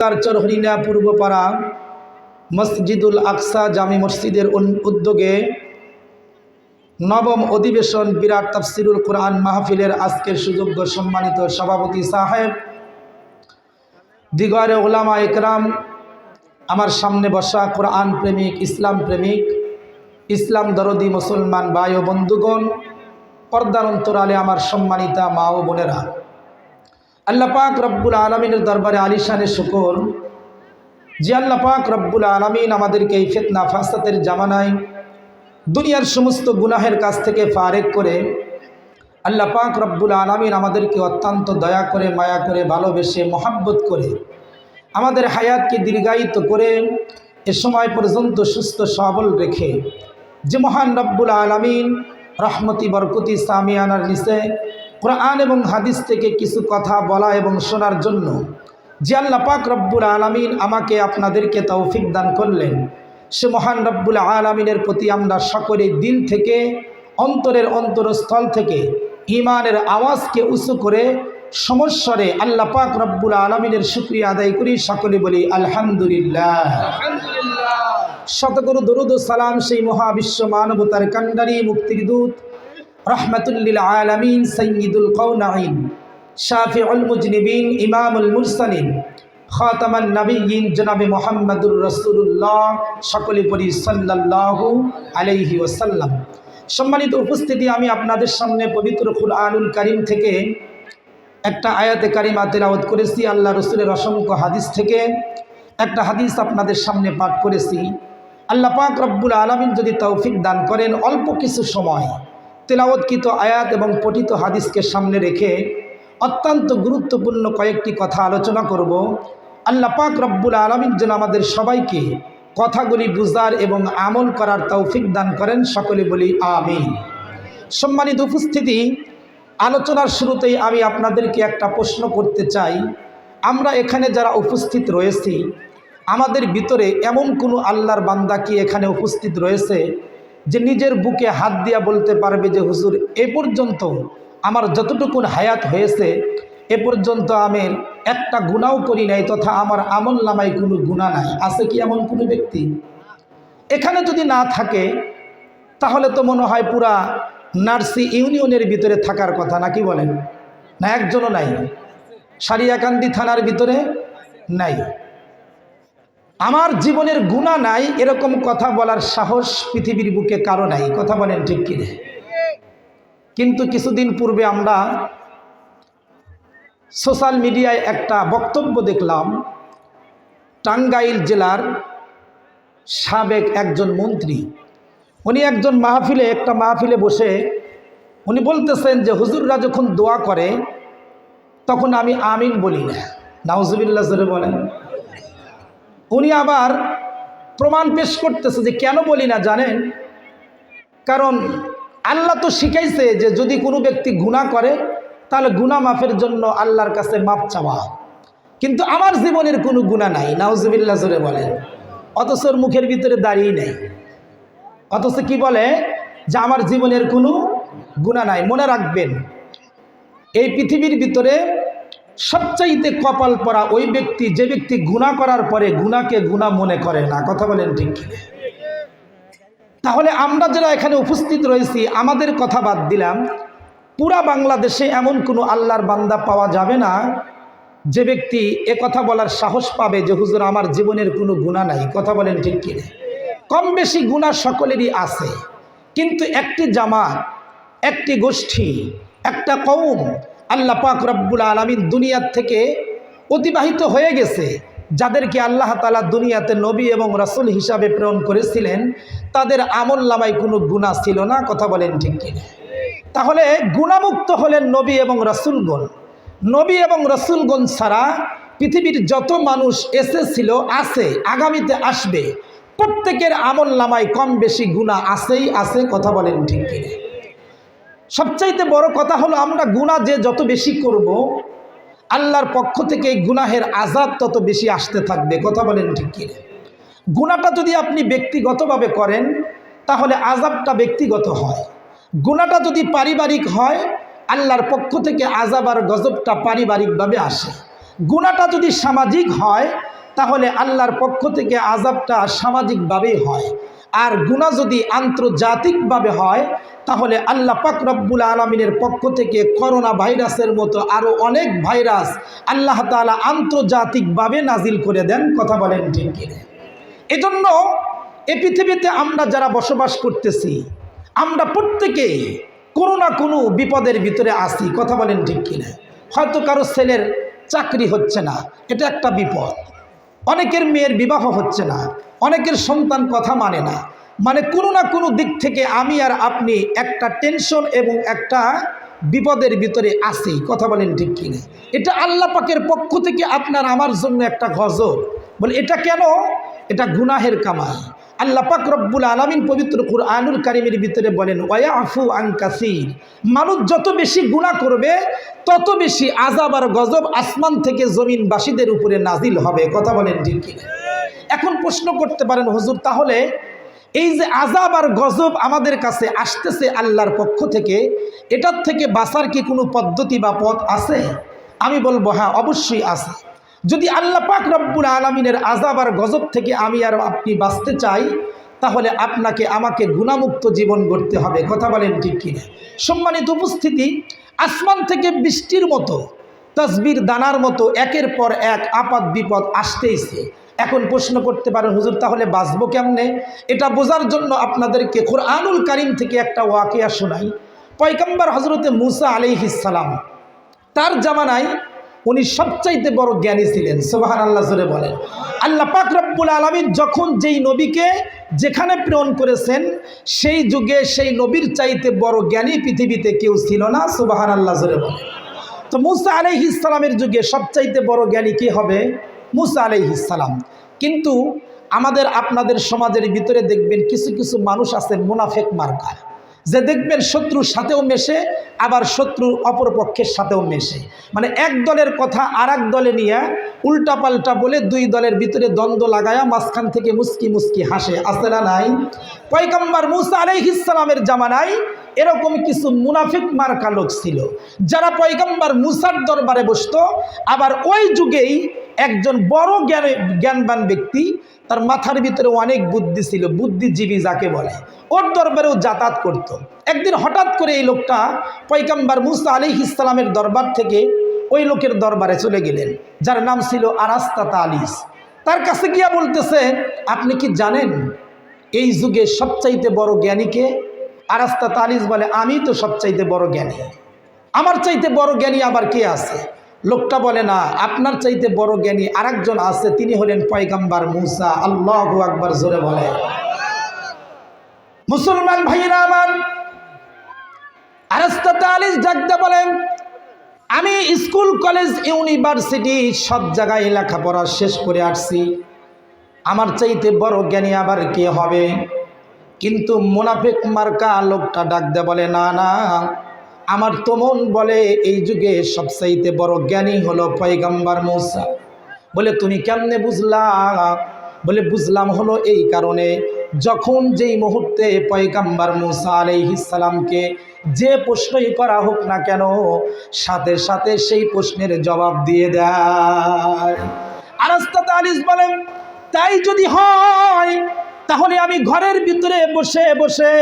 চরহরিনা পূর্বপাড়া মসজিদুল আকসা জামি মসজিদের উদ্যোগে নবম অধিবেশন বিরাট তাফসিরুল কোরআন মাহফিলের আজকের সুযোগ্য সম্মানিত সভাপতি সাহেব, দিগরে ওলামা একরাম, আমার সামনে বসা কোরআন প্রেমিক, ইসলাম প্রেমিক, ইসলাম দরদি মুসলমান ভাই ও বন্ধুগণ, পর্দার অন্তরালে আমার সম্মানিতা মা ও বোনেরা, আল্লাহ পাক রব্বুল আলমিনের দরবারে আলিশানে শুকর যে আল্লাহ পাক রব্বুল আলমিন আমাদেরকে এই ফিতনা ফাসাদের জামানায় দুনিয়ার সমস্ত গুনাহের কাছ থেকে ফারেক করে আল্লাহ পাক রব্বুল আলমিন আমাদেরকে অত্যন্ত দয়া করে, মায়া করে, ভালোবেসে, মহাব্বত করে আমাদের হায়াতকে দীর্ঘায়িত করে এ সময় পর্যন্ত সুস্থ সবল রেখে যে মহান রব্বুল আলমিন রহমতি বরকতি সামিয়ানার নিচে কোরআন এবং হাদিস থেকে কিছু কথা বলা এবং শোনার জন্য যে আল্লাহ পাক রব্বুল আলমিন আমাকে আপনাদেরকে তৌফিক দান করলেন, সে মহান রব্বুল আলমিনের প্রতি আমরা সকলে দিল থেকে, অন্তরের অন্তরস্থল থেকে ঈমানের আওয়াজকে উঁচু করে সমস্বরে আল্লাহ পাক রব্বুল আলমিনের শুকরিয়া আদায় করি। সকলে বলি আলহামদুলিল্লাহ। শতকরু দরুদ ও সালাম সেই মহাবিশ্ব মানবতার কান্ডারি, মুক্তির দূত, রহমাতুল্লিল আলামিন, সাইয়্যিদুল কাওনাইন, শাফিউল মুজনিবিন, ইমামুল মুরসালিন, খাতামান নবিয়্যিন জনাবে মুহাম্মদুর রাসূলুল্লাহ, সকলে পড়ি সাল্লাল্লাহু আলাইহি ওয়াসাল্লাম। সম্মানিত উপস্থিতি, আমি আপনাদের সামনে পবিত্র কুরআনুল কারীম থেকে একটা আয়াতে কারিমা তেলাওয়াত করেছি। আল্লাহ রসুলের অসংখ্য হাদিস থেকে একটা হাদিস আপনাদের সামনে পাঠ করেছি। আল্লাহ পাক রব্বুল আলামিন যদি তৌফিক দান করেন, অল্প কিছু সময় তেলাওয়াতকৃত আয়াত এবং পঠিত হাদিসকে সামনে রেখে অত্যন্ত গুরুত্বপূর্ণ কয়েকটি কথা আলোচনা করব। আল্লাহ পাক রব্বুল আলামিন যেন আমাদের সবাইকে কথাগুলি বুঝার এবং আমল করার তৌফিক দান করেন। সকলে বলি আমিন। সম্মানিত উপস্থিতি, আলোচনার শুরুতেই আমি আপনাদেরকে একটা প্রশ্ন করতে চাই। আমরা এখানে যারা উপস্থিত রয়েছি, আমাদের ভিতরে এমন কোনো আল্লাহর বান্দা কি এখানে উপস্থিত রয়েছে যে নিজের বুকে হাত দিয়া বলতে পারবে যে হুজুর, এ পর্যন্ত আমার যতটুকুন হায়াত হয়েছে এ পর্যন্ত আমি একটা গুনাও করি নাই, তথা আমার আমল নামায় কোনো গুনাহ নাই? আছে কি এমন কোনো ব্যক্তি? এখানে যদি না থাকে তাহলে তো মনে হয় পুরা নার্সি ইউনিয়নের ভিতরে থাকার কথা, নাকি বলেন? না, একজনও নাই। সারিয়াকান্দি থানার ভিতরে নাই। আমার জীবনের গুনাহ নাই এরকম কথা বলার সাহস পৃথিবীর বুকে কারো নাই। কথা বলেন ঠিক কিনা? কিন্তু কিছুদিন পূর্বে আমরা সোশ্যাল মিডিয়ায় একটা বক্তব্য দেখলাম। টাঙ্গাইল জেলার সাবেক একজন মন্ত্রী, উনি একজন মাহফিলে, একটা মাহফিলে বসে উনি বলতেছেন যে হুজুররা যখন দোয়া করে তখন আমি আমিন বলি না। নাউজুবিল্লাহ জোরে বলেন। উনি আবার প্রমাণ পেশ করতেছে যে কেন বলি না জানেন? কারণ আল্লাহ তো শিখাইছে যে যদি কোনো ব্যক্তি গুনাহ করে তাহলে গুনাহ মাফের জন্য আল্লাহর কাছে মাপ চাওয়া। কিন্তু আমার জীবনের কোনো গুনাহ নাই। নাউজুবিল্লাহ জোরে বলেন। অথচ ওর মুখের ভিতরে দাঁড়িয়ে নেই, অথচ কি বলে যে আমার জীবনের কোনো গুনাহ নাই। মনে রাখবেন, এই পৃথিবীর ভিতরে সবচাইতে কপাল পরা ওই ব্যক্তি যে ব্যক্তি গুনাহ করার পরে গুনাহকে গুনাহ মনে করে না। কথা বলেন ঠিক কিনা? তাহলে আমরা যারা এখানে উপস্থিত রয়েছি, আমাদের কথা বাদ দিলাম, পুরা বাংলাদেশে এমন কোনো আল্লাহর বান্দা পাওয়া যাবে না যে ব্যক্তি এ কথা বলার সাহস পাবে যে হুজুর আমার জীবনের কোনো গুনাহ নাই। কথা বলেন ঠিক কিনা? কম বেশি গুনাহ সকলেরই আছে, কিন্তু একটি জামাত, একটি গোষ্ঠী, একটা কওম আল্লাহ পাক রব্বুল আলামিন দুনিয়ার থেকে অতিবাহিত হয়ে গেছে, যাদেরকে আল্লাহ তাআলা দুনিয়াতে নবী এবং রাসূল হিসাবে প্রেরণ করেছিলেন, তাদের আমল নামায় কোনো গুনাহ ছিল না। কথা বলেন ঠিক কিনা? তাহলে গুনাহমুক্ত হলেন নবী এবং রাসূলগণ। নবী এবং রাসূলগণ ছাড়া পৃথিবীর যত মানুষ এসেছিল, আছে, আগামীতে আসবে, প্রত্যেকের আমল নামায় কম বেশি গুনাহ আছেই আছে। কথা বলেন ঠিক কিনা? সবচাইতে বড় কথা হলো আমরা গুনাহ যে যত বেশি করব, আল্লাহর পক্ষ থেকে এই গুনাহের আযাব তত বেশি আসতে থাকবে। কথা বলেন ঠিক কিনা? গুনাহটা যদি আপনি ব্যক্তিগতভাবে করেন তাহলে আযাবটা ব্যক্তিগত হয়। গুনাহটা যদি পারিবারিক হয়, আল্লাহর পক্ষ থেকে আযাব আর গজবটা পারিবারিকভাবে আসে। গুনাহটা যদি সামাজিক হয় তাহলে আল্লাহর পক্ষ থেকে আযাবটা সামাজিকভাবেই হয়, আর গুনাহ যদি আন্তর্জাতিকভাবে হয় তাহলে আল্লাহ পাক রব্বুল আলামিনের পক্ষ থেকে করোনা ভাইরাসের মতো আরও অনেক ভাইরাস আল্লাহ তাআলা আন্তর্জাতিকভাবে নাজিল করে দেন। কথা বলেন ঠিক কিনা? এজন্য এই পৃথিবীতে আমরা যারা বসবাস করতেছি আমরা প্রত্যেকে কোনো না কোনো বিপদের ভিতরে আছি। কথা বলেন ঠিক কিনা? হয়তো কারো ছেলের চাকরি হচ্ছে না, এটা একটা বিপদ। অনেকের মেয়ের বিবাহ হচ্ছে না, অনেকের সন্তান কথা মানে না, মানে কোনো না কোনো দিক থেকে আমি আর আপনি একটা টেনশন এবং একটা বিপদের ভিতরে আছি। কথা বলেন ঠিক কিনা? এটা আল্লাহ পাকের পক্ষ থেকে আপনার আমার জন্য একটা গজব। বলে এটা কেন? এটা গুনাহের কামাই। আল্লাহ পাক রব্বুল আলামিন পবিত্র কুরআনুল কারীমের ভিতরে বলেন ওয়ায়াফু আন কাসীর, মানুষ যত বেশি গুনাহ করবে তত বেশি আযাব আর গজব আসমান থেকে জমিনবাসীদের উপরে নাজিল হবে। কথা বলেন ঠিক কিনা? এখন প্রশ্ন করতে পারেন হুজুর, তাহলে এই যে আযাব আর গজব আমাদের কাছে আসতেছে আল্লাহর পক্ষ থেকে, এটার থেকে বাঁচার কি কোনো পদ্ধতি বা পথ আছে? আমি বলবো হ্যাঁ, অবশ্যই আছে। যদি আল্লাহ পাক রব্বুল আলামিনের আযাব আর গজব থেকে আমি আর আপনি বাঁচতে চাই তাহলে আপনাকে আমাকে গুনাহমুক্ত জীবন গড়তে হবে। কথা বলেন ঠিক কিনা? সম্মানিত উপস্থিতি, আসমান থেকে বৃষ্টির মতো তাসবির দানার মতো একের পর এক আপদ বিপদ আসতেইছে। এখন প্রশ্ন করতে পারেন হুজুর তাহলে বাঁচবো কেমনে? এটা বোঝার জন্য আপনাদেরকে কুরআনুল কারীম থেকে একটা ওয়াকিয়া শোনাই। পয়গম্বর হযরতে মূসা আলাইহিস সালাম, তার জামানায় উনি সবচাইতে বড় জ্ঞানী ছিলেন। সুবহানাল্লাহ জোরে বলেন। আল্লাহ পাক রব্বুল আলামিন যখন যেই নবীকে যেখানে প্রেরণ করেছেন সেই যুগে সেই নবীর চাইতে বড় জ্ঞানী পৃথিবীতে কেউ ছিল না। সুবহানাল্লাহ জোরে বলেন। তো মূসা আলাইহিস সালামের যুগে সবচাইতে বড় জ্ঞানী কে হবে? মূসা আলাইহিস সালাম। কিন্তু আমাদের আপনাদের সমাজের ভিতরে দেখবেন কিছু কিছু মানুষ আছে মুনাফিক মার্কা, যে দেখবেন শত্রুর সাথেও মেশে আবার শত্রুর অপরপক্ষের সাথেও মেশে, মানে এক দলের কথা আর এক দলে নিয়ে উল্টাপাল্টা বলে দুই দলের ভিতরে দ্বন্দ্ব লাগায়া মাঝখান থেকে মুস্কি মুস্কি হাসে। আছে না নাই? পয়গম্বর মূসা আলাইহিস সালামের জামানায় এরকম কিছু মুনাফিক মার্কা লোক ছিল যারা পয়গম্বর মূসার দরবারে বসতো। আবার ওই যুগেই একজন বড় জ্ঞানবান ব্যক্তি, তার মাথার ভিতরে অনেক বুদ্ধি ছিল, বুদ্ধিজীবী যাকে বলে, ওর দরবারেও যাতায়াত করত। একদিন হঠাৎ করে এই লোকটা পয়গম্বর মূসা আলাইহিস সালামের দরবার থেকে ওই লোকের দরবারে চলে গেলেন, যার নাম ছিল আরাস্তাতা আলিস। তার কাছে গিয়া বলতেছে, আপনি কি জানেন এই যুগে সবচাইতে বড় জ্ঞানীকে? আরাস্তাতা আলিস বলে, আমি তো সবচাইতে বড় জ্ঞানী, আমার চাইতে বড় জ্ঞানী আবার কে আছে? লোকটা বলে, না, আপনার চাইতে বড় জ্ঞানী আরেকজন আছে, তিনি হলেন পয়গম্বর মূসা। আল্লাহু আকবার জোরে বলে। মুসলমান ভাইরা আমার, আরাস্তাতা আলিস ডাকতে বলেন, আমি স্কুল কলেজ ইউনিভার্সিটি সব জায়গায় লেখাপড়া শেষ করে আসছি, আমার চাইতে বড় জ্ঞানী আবার কে হবে? কিন্তু মুনাফিক মার্কা লোকটা ডাকতে বলে, না না, আমার তো মন বলে এই যুগে সবচাইতে বড় জ্ঞানী হলো পয়গম্বর মূসা। বলে, তুমি কেমনে বুঝলা? বলে, বুঝলাম হলো এই কারণে, যখন যেই মুহূর্তে পয়গম্বর মূসা আলাইহিস সালামকে যে প্রশ্নই করা হোক না কেন সাথে সাথে সেই প্রশ্নের জবাব দিয়ে দেয়। আরাস্তাতা আলিস বলেন, তাই যদি হয় তাহলে আমি ঘরের ভিতরে বসে বসে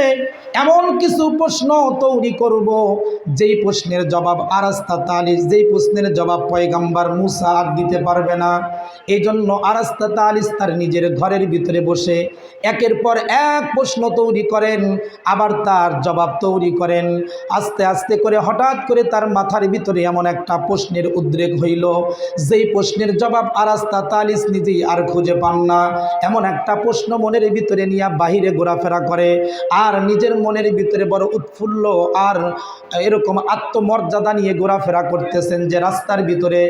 এমন কিছু প্রশ্ন তৈরি করব যেই প্রশ্নের জবাব আরাস্তাতা আলিস, যেই প্রশ্নের জবাব পয়গম্বর মূসা আর দিতে পারবে না। এই জন্য আরাস্তাতা আলিস তার নিজের ঘরের ভিতরে বসে একের পর এক প্রশ্ন তৈরি করেন, আবার তার জবাব তৈরি করেন। আস্তে আস্তে করে হঠাৎ করে তার মাথার ভিতরে এমন একটা প্রশ্নের উদ্রেক হইল যেই প্রশ্নের জবাব আরাস্তাতা আলিস নিজেই আর খুঁজে পান না। এমন একটা প্রশ্ন মনের ভিতরে নিয়ে বাহিরে ঘোরাফেরা করে, আর নিজের মনের ভিতরে বড় উৎফুল্ল আর এরকম আত্মমর্যাদা নিয়ে ঘোরাফেরা করতেছেন যে রাস্তার ভিতরে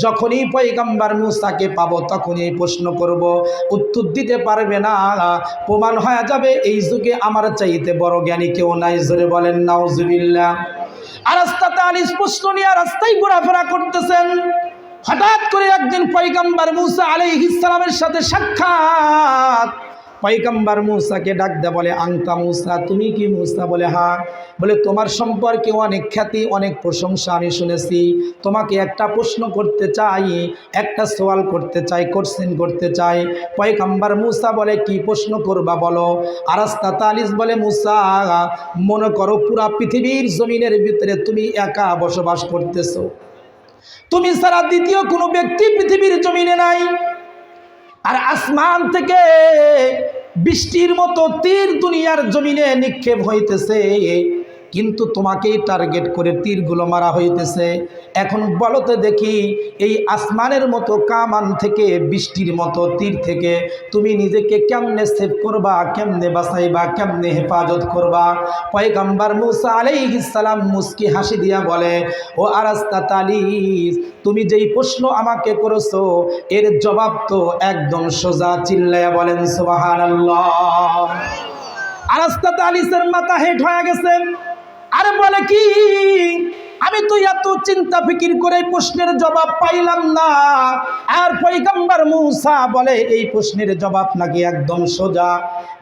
যখনই পয়গম্বর মূসাকে পাবো তখনই এই প্রশ্ন করব, উত্তর দিতে পারবে না, প্রমাণ হয়ে যাবে এই যুগে আমার চাইতে বড় জ্ঞানী কেউ নাই। জোরে বলেন নাউজুবিল্লাহ। আরাস্তাতা আলিস প্রশ্ন নিয়ে রাস্তায় ঘোরাফেরা করতেছেন। হঠাৎ করে একদিন পয়গম্বর মূসা আলাইহিস সালামের সাথে সাক্ষাৎ। পয়গম্বর মূসাকে ডাক দেয়া বলে, আংতা মূসা, তুমি কি মূসা? বলে হ্যাঁ। বলে তোমার সম্পর্কে অনেক খ্যাতি, অনেক প্রশংসা আমি শুনেছি। তোমাকে একটা প্রশ্ন করতে চাই, একটা সওয়াল করতে চাই, কোশ্চেন করতে চাই। পয়গম্বর মূসা বলে, কি প্রশ্ন করবা বলো। আরাস্তা তালিস বলে, মূসা মনে করো পুরা পৃথিবীর জমিনের ভিতরে তুমি একা বসবাস করতেছো, তুমি ছাড়া দ্বিতীয় কোনো ব্যক্তি পৃথিবীর জমিনে নাই, আর আসমান থেকে বৃষ্টির মতো তীর দুনিয়ার জমিনে নিক্ষেপ হইতেছে, কিন্তু তোমাকেই টার্গেট করে তীরগুলো মারা হইতেছে। এখন বলো তো দেখি, এই আসমানের মতো কামান থেকে, বৃষ্টির মতো তীর থেকে তুমি নিজেকে কেমনে সেভ করবা, কেমনে বাঁচাইবা, কেমনে হেফাজত করবা? পয়গম্বর মূসা আলাইহিস সালাম মুস্কি হাসি দিয়া বলে, ও আরাস্তা তালিস, তুমি যেই প্রশ্ন আমাকে করেছো এর জবাব তো একদম সোজা। চিল্লায়া বলেন সুবহানাল্লাহ। আরাস্তা তালিসের মাথা হেট হয়ে গেছে। আরে বলে কি, আমি তো এত চিন্তা ফিকির করে প্রশ্নের জবাব পাইলাম না, আর পয়গম্বর মূসা বলে এই প্রশ্নের জবাব নাকি একদম সোজা।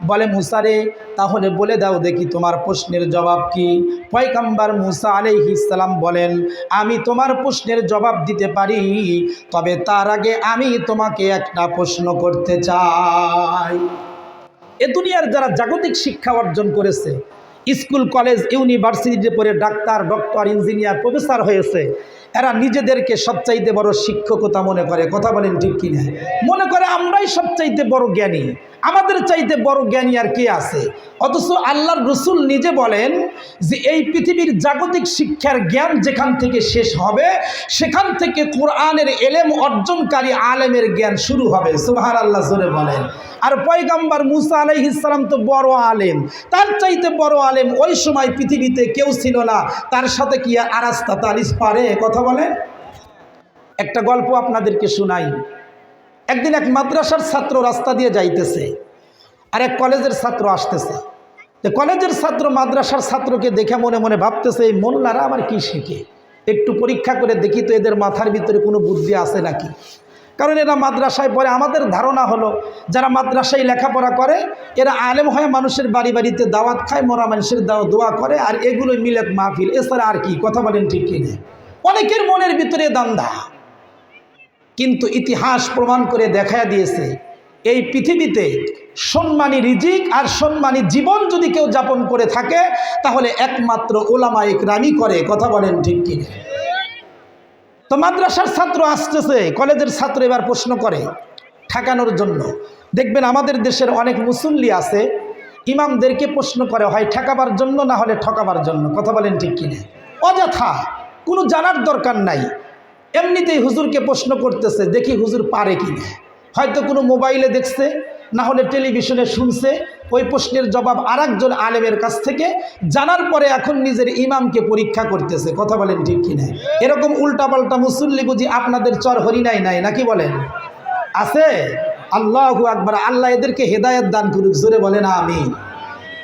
বলে মূসা রে, তাহলে বলে দাও দেখি তোমার প্রশ্নের জবাব কি? পয়গম্বর মূসা আলাইহিস সালাম বলেন, আমি তোমার প্রশ্নের জবাব দিতে পারি, তবে তার আগে আমি তোমাকে একটা প্রশ্ন করতে চাই। এ দুনিয়ার যারা জাগতিক শিক্ষা অর্জন করেছে, স্কুল কলেজ ইউনিভার্সিটিতে পড়ে ডাক্তার, ডক্টর, ইঞ্জিনিয়ার, প্রফেসর হয়েছে, এরা নিজেদেরকে সবচাইতে বড় শিক্ষকতা মনে করে। কথা বলেন ঠিক কিনা? মনে করে আমরাই সবচাইতে বড় জ্ঞানী, আমাদের চাইতে বড় জ্ঞানী আর কে আছে? অথচ আল্লাহর রসুল নিজে বলেন যে এই পৃথিবীর জাগতিক শিক্ষার জ্ঞান যেখান থেকে শেষ হবে, সেখান থেকে কোরআনের এলেম অর্জনকারী আলেমের জ্ঞান শুরু হবে। সুবহানাল্লাহ জোরে বলেন। আর পয়গম্বর মূসা আলাইহিস সালাম তো বড় আলেম, তার চাইতে বড় আলেম ওই সময় পৃথিবীতে কেউ ছিল না। তার সাথে কি আরাস্তা তালিস পারে? কথা বলেন। একটা গল্প আপনাদেরকে শোনাই। একদিন এক মাদ্রাসার ছাত্র রাস্তা দিয়ে যাইতেছে, আর এক কলেজের ছাত্র আসতেছে। কলেজের ছাত্র মাদ্রাসার ছাত্রকে দেখে মনে মনে ভাবতেছে, এই মোল্লারা আবার কি শিখে, একটু পরীক্ষা করে দেখি তো এদের মাথার ভিতরে কোনো বুদ্ধি আছে নাকি। কারণ এরা মাদ্রাসায় পড়ে, আমাদের ধারণা হলো যারা মাদ্রাসায় লেখাপড়া করে এরা আলেম হয়ে মানুষের বাড়ি বাড়িতে দাওয়াত খায়, মরা মানুষের দোয়া করে, আর এগুলো মিলাদ মাহফিল, এছাড়া আর কি। কথা বলেন ঠিক কিনা? অনেকের মনের ভিতরে দান্দা, কিন্তু ইতিহাস প্রমাণ করে দেখায়া দিয়েছে এই পৃথিবীতে সম্মানী রিজিক আর সম্মানী জীবন যদি কেউ যাপন করে থাকে, তাহলে একমাত্র উলামা ইকরামই করে। কথা বলেন ঠিক কিনা? তো মাদ্রাসার ছাত্র আসতেছে, কলেজের ছাত্র এবার প্রশ্ন করে ঠেকানোর জন্য। দেখবেন আমাদের দেশের অনেক মুসল্লি আছে, ইমামদেরকে প্রশ্ন করে হয় ঠেকাবার জন্য, না হলে ঠকাবার জন্য। কথা বলেন ঠিক কিনা? অযথা, কোনো জানার দরকার নাই, এমনিতেই হুজুরকে প্রশ্ন করতেছে, দেখি হুজুর পারে কিনা। হয়তো কোনো মোবাইলে দেখছে, না হলে টেলিভিশনে শুনছে, ওই প্রশ্নের জবাব আরেকজন আলেমের কাছ থেকে জানার পরে এখন নিজের ইমামকে পরীক্ষা করতেছে। কথা বলেন ঠিক কিনা? এরকম উল্টাপাল্টা মুসল্লি বুঝি আপনাদের চর হরিণাই নাই নাকি? বলেন আছে? আল্লাহু আকবার। আল্লাহ এদেরকে হেদায়েত দান করুক, জোরে বলেন আমিন।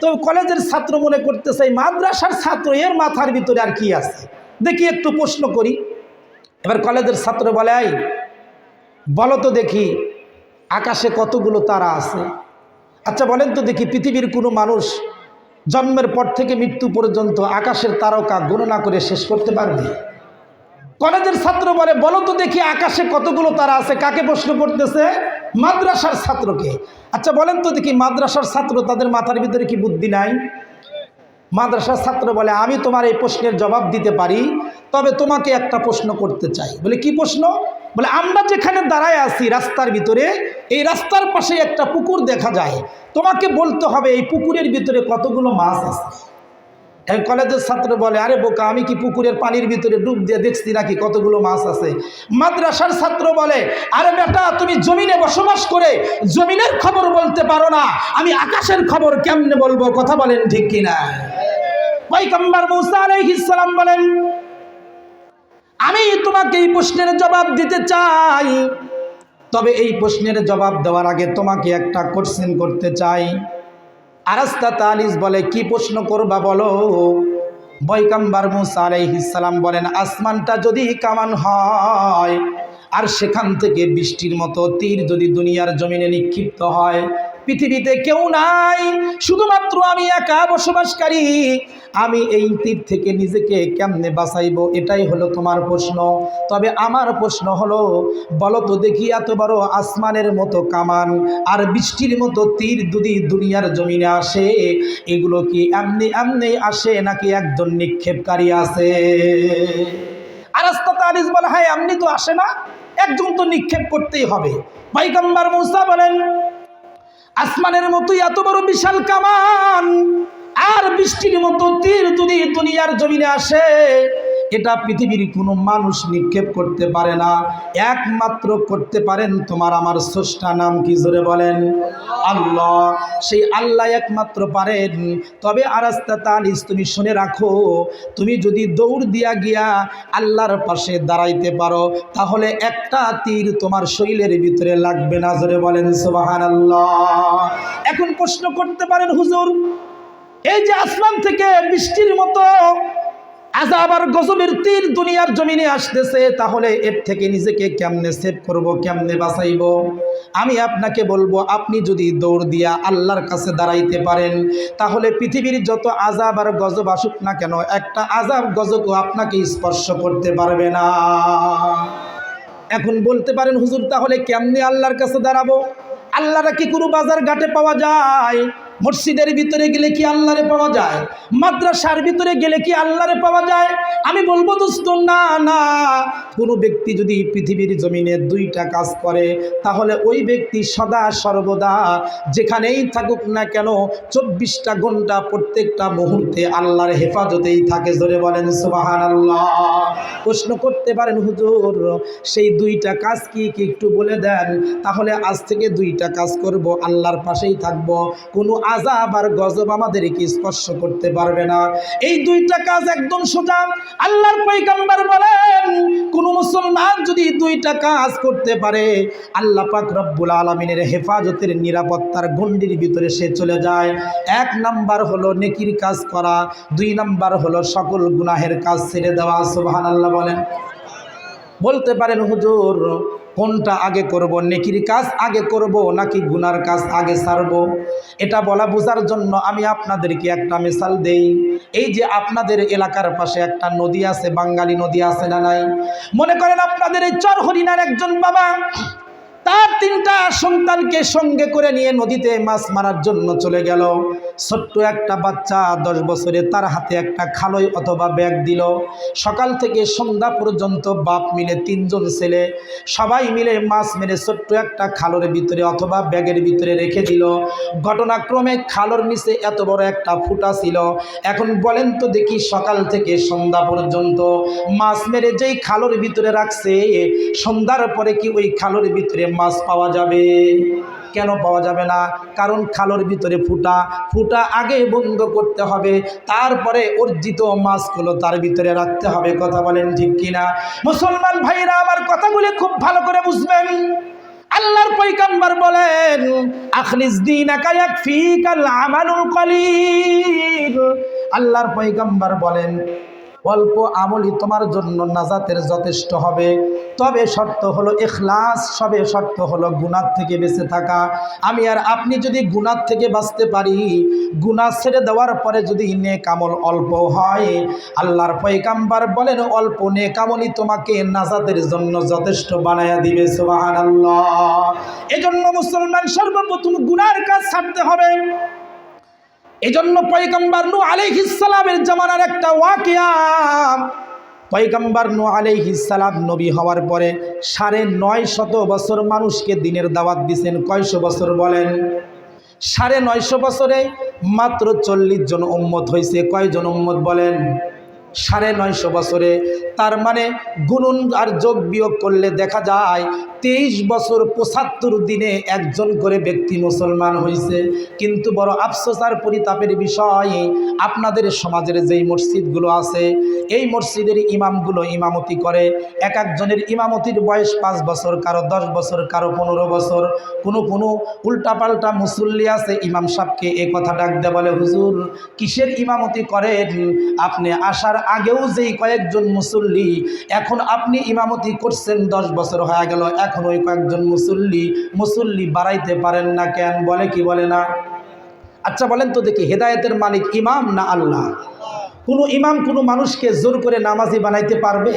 তো কলেজের ছাত্র মনে করতেছে মাদ্রাসার ছাত্র, এর মাথার ভিতরে আর কি আছে, দেখি একটু প্রশ্ন করি। এবার কলেজের ছাত্র বলে, এই বলো তো দেখি আকাশে কতগুলো তারা আছে? আচ্ছা বলেন তো দেখি, পৃথিবীর কোনো মানুষ জন্মের পর থেকে মৃত্যু পর্যন্ত আকাশের তারকা গণনা করে শেষ করতে পারবে? কলেজের ছাত্র বলে, বলো তো দেখি আকাশে কতগুলো তারা আছে? কাকে প্রশ্ন করতেছে? মাদ্রাসার ছাত্রকে। আচ্ছা বলেন তো দেখি, মাদ্রাসার ছাত্র, তাদের মাথার ভিতরে কি বুদ্ধি নাই? মাদ্রাসার ছাত্র বলে, আমি তোমার এই প্রশ্নের জবাব দিতে পারি, তবে তোমাকে একটা প্রশ্ন করতে চাই। বলে কি প্রশ্ন? বলে আমরা যেখানে দাঁড়ায় আছি রাস্তার ভিতরে, এই রাস্তার পাশে একটা পুকুর দেখা যায়, তোমাকে বলতে হবে এই পুকুরের ভিতরে কতগুলো মাছ আছে। এই কলেজের ছাত্র বলে, আরে বোকা, আমি কি পুকুরের পানির ভিতরে ডুব দিয়ে দেখছি নাকি কতগুলো মাছ আছে? মাদ্রাসার ছাত্র বলে, আরে বেটা, তুমি জমিনে বসবাস করে জমিনের খবর বলতে পারো না, আমি আকাশের খবর কেমনে বলবো? কথা বলেন ঠিক কিনা? পয়গম্বর মূসা আলাইহিস সালাম বলেন, আমি তোমাকে এই প্রশ্নের জবাব দিতে চাই, তবে এই প্রশ্নের জবাব দেওয়ার আগে তোমাকে একটা কোশ্চেন করতে চাই। আরাস্তা তালিস বলে, কি প্রশ্ন করবা বলো। পয়গম্বর মূসা আলাইহিস সালাম বলেন, আসমানটা যদি কামান হয় আর সেখান থেকে বৃষ্টির মতো তীর যদি দুনিয়ার জমিনে নিক্ষিপ্ত হয়, পৃথিবীতে কেউ নাই, শুধুমাত্র আমি একা বসবাসকারী। আমি এই তীর থেকে নিজেকে কেমনে বাঁচাইব, এটাই হলো তোমার প্রশ্ন। তবে আমার প্রশ্ন হলো, বলো তো দেখি, এত বড় আসমানের মতো কামান আর বৃষ্টির মতো তীর যদি দুনিয়ার জমিনে আসে, এগুলো কি এমনি এমনি আসে নাকি একজন নিক্ষেপকারী আছে? আরাস্তাত আলিস বলে, হ্যাঁ এমনি তো আসে না, একজন তো নিক্ষেপ করতেই হবে। পয়গম্বর মুসা বলেন, আসমানের মতোই এত বড় বিশাল কামান আর বৃষ্টির মতো তীর যদি দুনিয়ার জমিনে আসে, এটা পৃথিবীর কোনো মানুষ নিক্ষেপ করতে পারে না, একমাত্র করতে পারেন তোমার আমার স্রষ্টা। নাম কি? জোরে বলেন আল্লাহ। সেই আল্লাহ একমাত্র পারেন। তবে আরাস্তাত আলিস, তুমি শুনে রাখো, তুমি যদি দৌড় দিয়া গিয়া আল্লাহর পাশে দাঁড়াইতে পারো, তাহলে একটা তীর তোমার শরীরের ভিতরে লাগবে না। জোরে বলেন সুবহানাল্লাহ। এখন প্রশ্ন করতে পারেন, হুজুর এই যে আসমান থেকে বৃষ্টির মতো আযাব আর গজবের তীর দুনিয়ার জমিনে আসতেছে, তাহলে এর থেকে নিজেকে কেমনে সেভ করব, কেমনে বাঁচাইব? আমি আপনাকে বলবো, আপনি যদি দৌড় দিয়া আল্লাহর কাছে দাঁড়াইতে পারেন, তাহলে পৃথিবীর যত আযাব আর গজব আসুক না কেন, একটা আযাব গজবও আপনাকে স্পর্শ করতে পারবে না। এখন বলতে পারেন, হুজুর তাহলে কেমনে আল্লাহর কাছে দাঁড়াবো? আল্লাহরা কি কোনো বাজার ঘাটে পাওয়া যায়? মসজিদের ভিতরে গেলে কি আল্লাহরে পাওয়া যায়? মাদ্রাসার ভিতরে গেলে কি আল্লাহরে পাওয়া যায়? আমি বলবো দোস্ত, না না। কোনো ব্যক্তি যদি পৃথিবীর জমিনে দুইটা কাজ করে, তাহলে ওই ব্যক্তি সদা সর্বদা যেখানেই থাকুক না কেন 24টা ঘন্টা প্রত্যেকটা মুহূর্তে আল্লাহর হেফাজতেই থাকে। জোরে বলেন সুবহানাল্লাহ। প্রশ্ন করতে পারেন, হুজুর সেই দুইটা কাজ কি কি একটু বলে দেন, তাহলে আজ থেকে দুইটা কাজ করব, আল্লাহর পাশেই থাকব, কোনো আযাব আর গজব আমাদেরকে স্পর্শ করতে পারবে না। এই দুইটা কাজ একদম সোজা। আল্লাহর পয়গম্বর বলেন, কোন মুসলমান যদি দুইটা কাজ করতে পারে, আল্লাহ পাক রব্বুল আলামিনের হেফাজতের নিরাপত্তার গণ্ডির ভিতরে সে চলে যায়। 1 নাম্বার হলো নেকির কাজ করা, 2 নাম্বার হলো সকল গুনাহের কাজ ছেড়ে দেওয়া। সুবহানাল্লাহ বলেন। বলতে পারেন, হুজুর কোনটা আগে করব, নেকির কাজ আগে করব নাকি গুনার কাজ আগে ছাড়ব? এটা বলা বোঝার জন্য আমি আপনাদেরকে একটা মিসাল দেই। এই যে আপনাদের এলাকার পাশে একটা নদী আছে, বাঙালি নদী আছে না নাই? মনে করেন আপনাদের এই চরহরিনার একজন বাবা তার 3টা সন্তানকে সঙ্গে করে নিয়ে নদীতে মাছ মারার জন্য চলে গেল। ছোট্ট একটা বাচ্চা 10 বছরে তার হাতে একটা খালই অথবা ব্যাগ দিল। সকাল থেকে সন্ধ্যা পর্যন্ত বাপ মিলে 3 জন ছেলে সবাই মিলে মাছ মেরে ছোট্ট একটা খালের ভিতরে অথবা ব্যাগের ভিতরে রেখে দিল। ঘটনাক্রমে খালের নিচে এত বড় একটা ফুটা ছিল। এখন বলেন তো দেখি, সকাল থেকে সন্ধ্যা পর্যন্ত মাছ মেরে যেই খালের ভিতরে রাখছে, সন্ধ্যার পরে কি ওই খালের ভিতরে মাছ পাওয়া যাবে? কেন পাওয়া যাবে না? কারণ খালের ভিতরে ফুটা আগে বন্ধ করতে হবে, তারপরে অর্জিত মাছগুলো তার ভিতরে রাখতে হবে। কথা বলেন ঠিক কিনা? মুসলমান ভাইরা আমার কথাগুলি খুব ভালো করে বুঝবেন। আল্লাহর পয়গম্বর বলেন, আখলিস দীনাকা ইয়াকফিকাল আমালুল কলিল। আল্লাহর পয়গম্বর বলেন, অল্প আমলই তোমার জন্য নাজাতের যথেষ্ট হবে। তবে শর্ত হলো ইখলাস, সবে শর্ত হলো গুনাহ থেকে বেঁচে থাকা। আমি আর আপনি যদি গুনাহ থেকে বাঁচতে পারি, গুনাহ ছেড়ে দেওয়ার পরে যদি নেক আমল অল্প হয়, আল্লাহর পয়গম্বর বলেন অল্প নেক আমলই তোমাকে নাজাতের জন্য যথেষ্ট বানায়া দিবে। সুবহানাল্লাহ। এজন্য মুসলমান সর্বপ্রথম গুনাহর কাজ ছাড়তে হবে। এজন্য পয়গম্বর নূহ আলাইহিস সালামের জামানার একটা ওয়াকিয়া, পয়গম্বর নূহ আলাইহিস সালাম নবী হওয়ার পরে 950 বছর মানুষকে দ্বীনের দাওয়াত দিয়েছেন। কয়শো বছর বলেন? 950 বছরে মাত্র 40 জন উম্মত হয়েছে। কয়জন উম্মত বলেন? 950 বছরে। তার মানে গুণন আর যোগ বিয়োগ করলে দেখা যায় 23 বছর 75 দিনে একজন করে ব্যক্তি মুসলমান হয়েছে। কিন্তু বড় আফসোস আর পরিতাপের বিষয়, আপনাদের সমাজের যেই মসজিদগুলো আছে, এই মসজিদের ইমামগুলো ইমামতি করে, এক একজনের ইমামতির বয়স 5 বছর, কারো 10 বছর, কারো 15 বছর। কোনো উল্টাপাল্টা মুসল্লি আছে, ইমাম সাহেবকে এই কথা ডাক দেয়, বলে হুজুর কিসের ইমামতি করেন? আপনি আসার আগেও যেই কয়েকজন মুসল্লি, এখন আপনি ইমামতি করছেন 10 বছর হয়ে গেল, এখন ওই কয়েকজন মুসল্লি বাড়াইতে পারেন না কেন? বলে কি বলে না? আচ্ছা বলেন তো দেখি, হেদায়েতের মালিক ইমাম না আল্লাহ? কোনো ইমাম কোনো মানুষকে জোর করে নামাজি বানাইতে পারবে?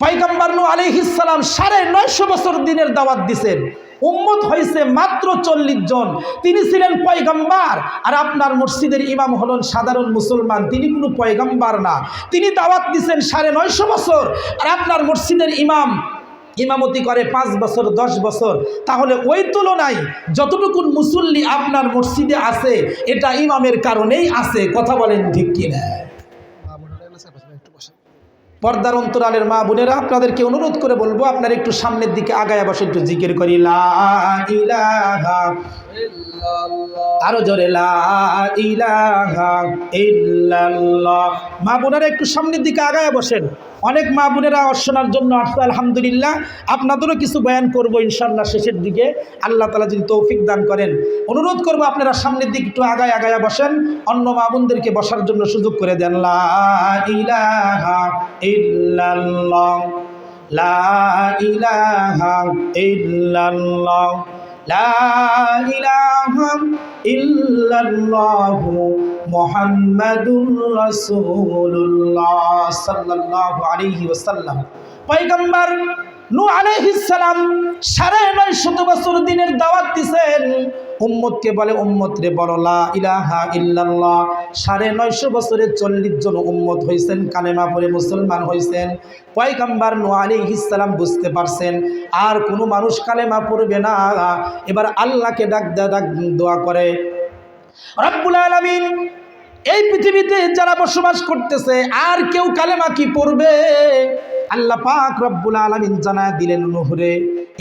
পয়গম্বর নূহ আলাইহিস সালাম 950 বছর দিনের দাওয়াত দিয়েছেন, উম্মত হয়েছে মাত্র 40 জন। তিনি ছিলেন পয়গম্বর, আর আপনার মসজিদের ইমাম হলেন সাধারণ মুসলমান, তিনি কোনো পয়গম্বর না। তিনি দাওয়াত দিয়েছেন 950 বছর, আর আপনার মসজিদের ইমামতি করে 5 বছর 10 বছর। তাহলে ওই তুলনায় যতটুকু মুসল্লি আপনার মসজিদে আছে, এটা ইমামের কারণেই আছে। কথা বলেন ঠিক কিনা? পর্দার অন্তরালের মা বোনেরা, আপনাদেরকে অনুরোধ করে বলবো, আপনারা একটু সামনের দিকে আগায় বসে একটু জিকির করি, লা ইলাহা ইল্লাল্লাহ, আরো জোরে লা ইলাহা ইল্লাল্লাহ। মা বোনেরা একটু সামনের দিকে আগায় বসেন। অনেক মা বোনেরা শোনার জন্য আসছে, আলহামদুলিল্লাহ। আপনাদেরও কিছু বয়ান করব ইনশাআল্লাহ শেষের দিকে, আল্লাহ তাআলা যদি তৌফিক দান করেন। অনুরোধ করব আপনারা সামনের দিকে একটু আগায় বসেন, অন্য মা বোনদেরকে বসার জন্য সুযোগ করে দেন। লা ইলাহা ইল্লাল্লাহ, লা ইলাহা ইল্লাল্লাহ, লা ইলাহা ইল্লাল্লাহু মুহাম্মাদুর রাসূলুল্লাহ সাল্লাল্লাহু আলাইহি ওয়াসাল্লাম। পয়গম্বর নূহ আলাইহিস সালাম 950 বছর দিনের দাওয়াত দিয়েছেন। উম্মতকে বলে, উম্মত রে বলো লা ইলাহা ইল্লাল্লাহ। 950 বছরে 40 জন উম্মত হয়েছেন, কালেমা পড়ে মুসলমান হয়েছেন। পয়গম্বর নূহ আলাইহিস সালাম বুঝতে পারছেন আর কোনো মানুষ কালেমা পড়বে না। এবার আল্লাহকে ডাক দোয়া করে, রব্বুল আলামিন, এই পৃথিবীতে যারা বসবাস করতেছে আর কেউ কালেমা কি পড়বে? আল্লাহ পাক রব্বুল আলামিন জানায় দিলেন, নূহরে,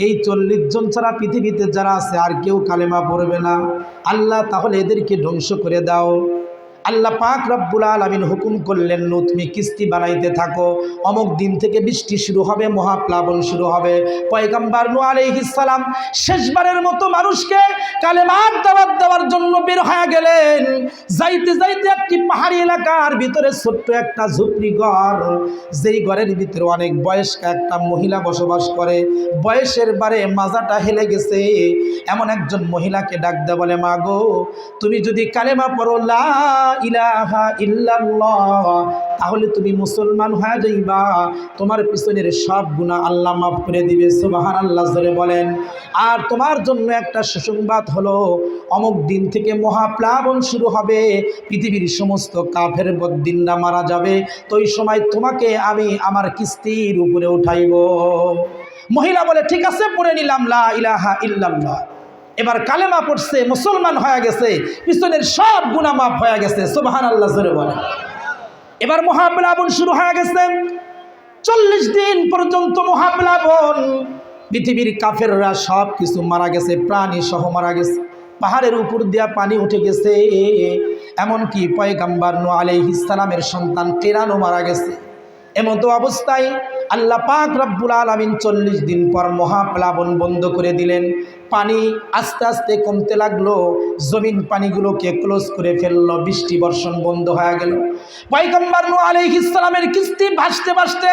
এই 40 জন ছাড়া পৃথিবীতে যারা আছে আর কেউ কালেমা পড়বে না। আল্লাহ তাহলে এদেরকে ধ্বংস করে দাও। আল্লাহ পাক রব্বুল আলামিন হুকুম করলেন, নূহ তুমি কিস্তি বানাইতে থাকো, অমুক দিন থেকে বৃষ্টি শুরু হবে, মহাপ্লাবন শুরু হবে। পয়গম্বর নূহ আলাইহিস সালাম শেষবারের মতো মানুষকে কালেমার দাওয়াত দেওয়ার জন্য বের হয়ে গেলেন। যাইতে যাইতে একটি পাহাড়ি এলাকার ভিতরে ছোট্ট একটা ঝুপড়ি ঘর, যেই ঘরের ভিতরে অনেক বয়স্ক একটা মহিলা বসবাস করে। বয়সের বারে মাজাটা হেলে গেছে। এমন একজন মহিলাকে ডাক দেয়া বলে, মা গো, তুমি যদি কালেমা পড়ো লা ইলাহা ইল্লাল্লাহ, তাহলে তুমি মুসলমান হয়ে যাইবা, তোমার পিছনের সব গুনাহ আল্লাহ মাফ করে দিবে। সুবহানাল্লাহ জোরে বলেন। আর তোমার জন্য একটা সুসংবাদ হলো, অমুক দিন থেকে মহাপ্লাবন শুরু হবে, পৃথিবীর সমস্ত কাফের বদ্দিনরা মারা যাবে, তো ওই সময় তোমাকে আমি আমার কিস্তির উপরে উঠাইব। মহিলা বলে, ঠিক আছে, পড়ে নিলাম লা ইলাহা ইল্লাল্লাহ। এবার কালেমা পড়ছে, মুসলমান হয়ে গেছে, পিছনের সব গুনাহ মাফ হয়ে গেছে। সুবহানাল্লাহ জোরে বলেন। এবার মহাপ্লাবন শুরু হয়ে গেছে। 40 দিন পর্যন্ত মহাপ্লাবন, পৃথিবীর কাফেররা সব কিছু মারা গেছে, প্রাণী সহ মারা গেছে, পাহাড়ের উপর দিয়া পানি উঠে গেছে। এমনকি পয়গম্বর নূহ আলাইহিস সালামের সন্তান কেরানও মারা গেছে। এমতো অবস্থায় আল্লাহ পাক রব্বুল আলামিন 40 দিন পর মহাপ্লাবন বন্ধ করে দিলেন। পানি আস্তে আস্তে কমতে লাগলো, জমিন পানিগুলোকে ক্লোজ করে ফেললো, বৃষ্টি বর্ষণ বন্ধ হয়ে গেল। পয়গম্বর নূহ আলাইহিস সালামের কিস্তি ভাসতে ভাসতে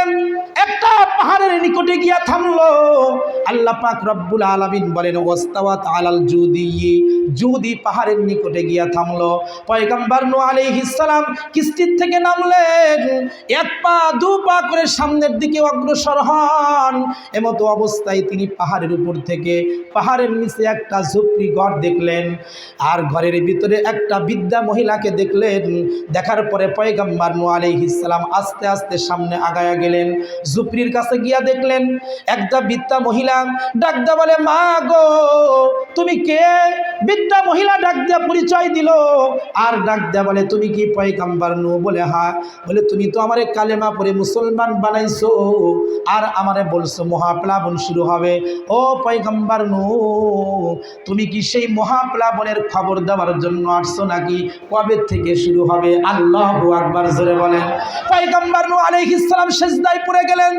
একটা পাহাড়ের নিকটে গিয়া থামলো। আল্লাহ পাক রব্বুল আলামিন বলেন, ওয়াস্তাওয়াত আলাল জুদি পাহাড়ের নিকটে গিয়া থামলো। পয়গম্বর নূহ আলাইহিস সালাম কিস্তির থেকে নামলেন, এক পা দু পা করে সামনের দিকে অগ্রসর হন। এমতো অবস্থায় তিনি পাহাড়ের উপর থেকে পাহাড়ের নিচে একটা ঝুপড়ি ঘর দেখলেন, আর ঘরের ভিতরে একটা বৃদ্ধা মহিলাকে দেখলেন। দেখার পরে পয়গম্বর নূহ আলাইহিস সালাম আস্তে আস্তে সামনে আগায়া গেলেন। ঝুপড়ির কাছে গিয়া দেখলেন একটা বৃদ্ধা মহিলা। ডাক দেয়া বলে, মা গো, তুমি কে? বৃদ্ধা মহিলা ডাক দেয়া পরিচয় দিল, আর ডাক দেয়া বলে, তুমি কি পয়গম্বর নূহ? বলে হ্যাঁ। বলে, তুমি তো আমারে কালেমা পড়ে মুসলমান বানাইছো, আর আমারে বলছো মহাপ্লাবন শুরু হবে। ও পয়গম্বর নূহ, তুমি কি সেই মহাপ্লাবনের খবর দেওয়ার জন্য আসছো নাকি? কবে থেকে শুরু হবে? আল্লাহু আকবার জোরে বলেন। পয়গম্বর নূহ আলাইহিস সালাম সিজদায় পড়ে গেলেন।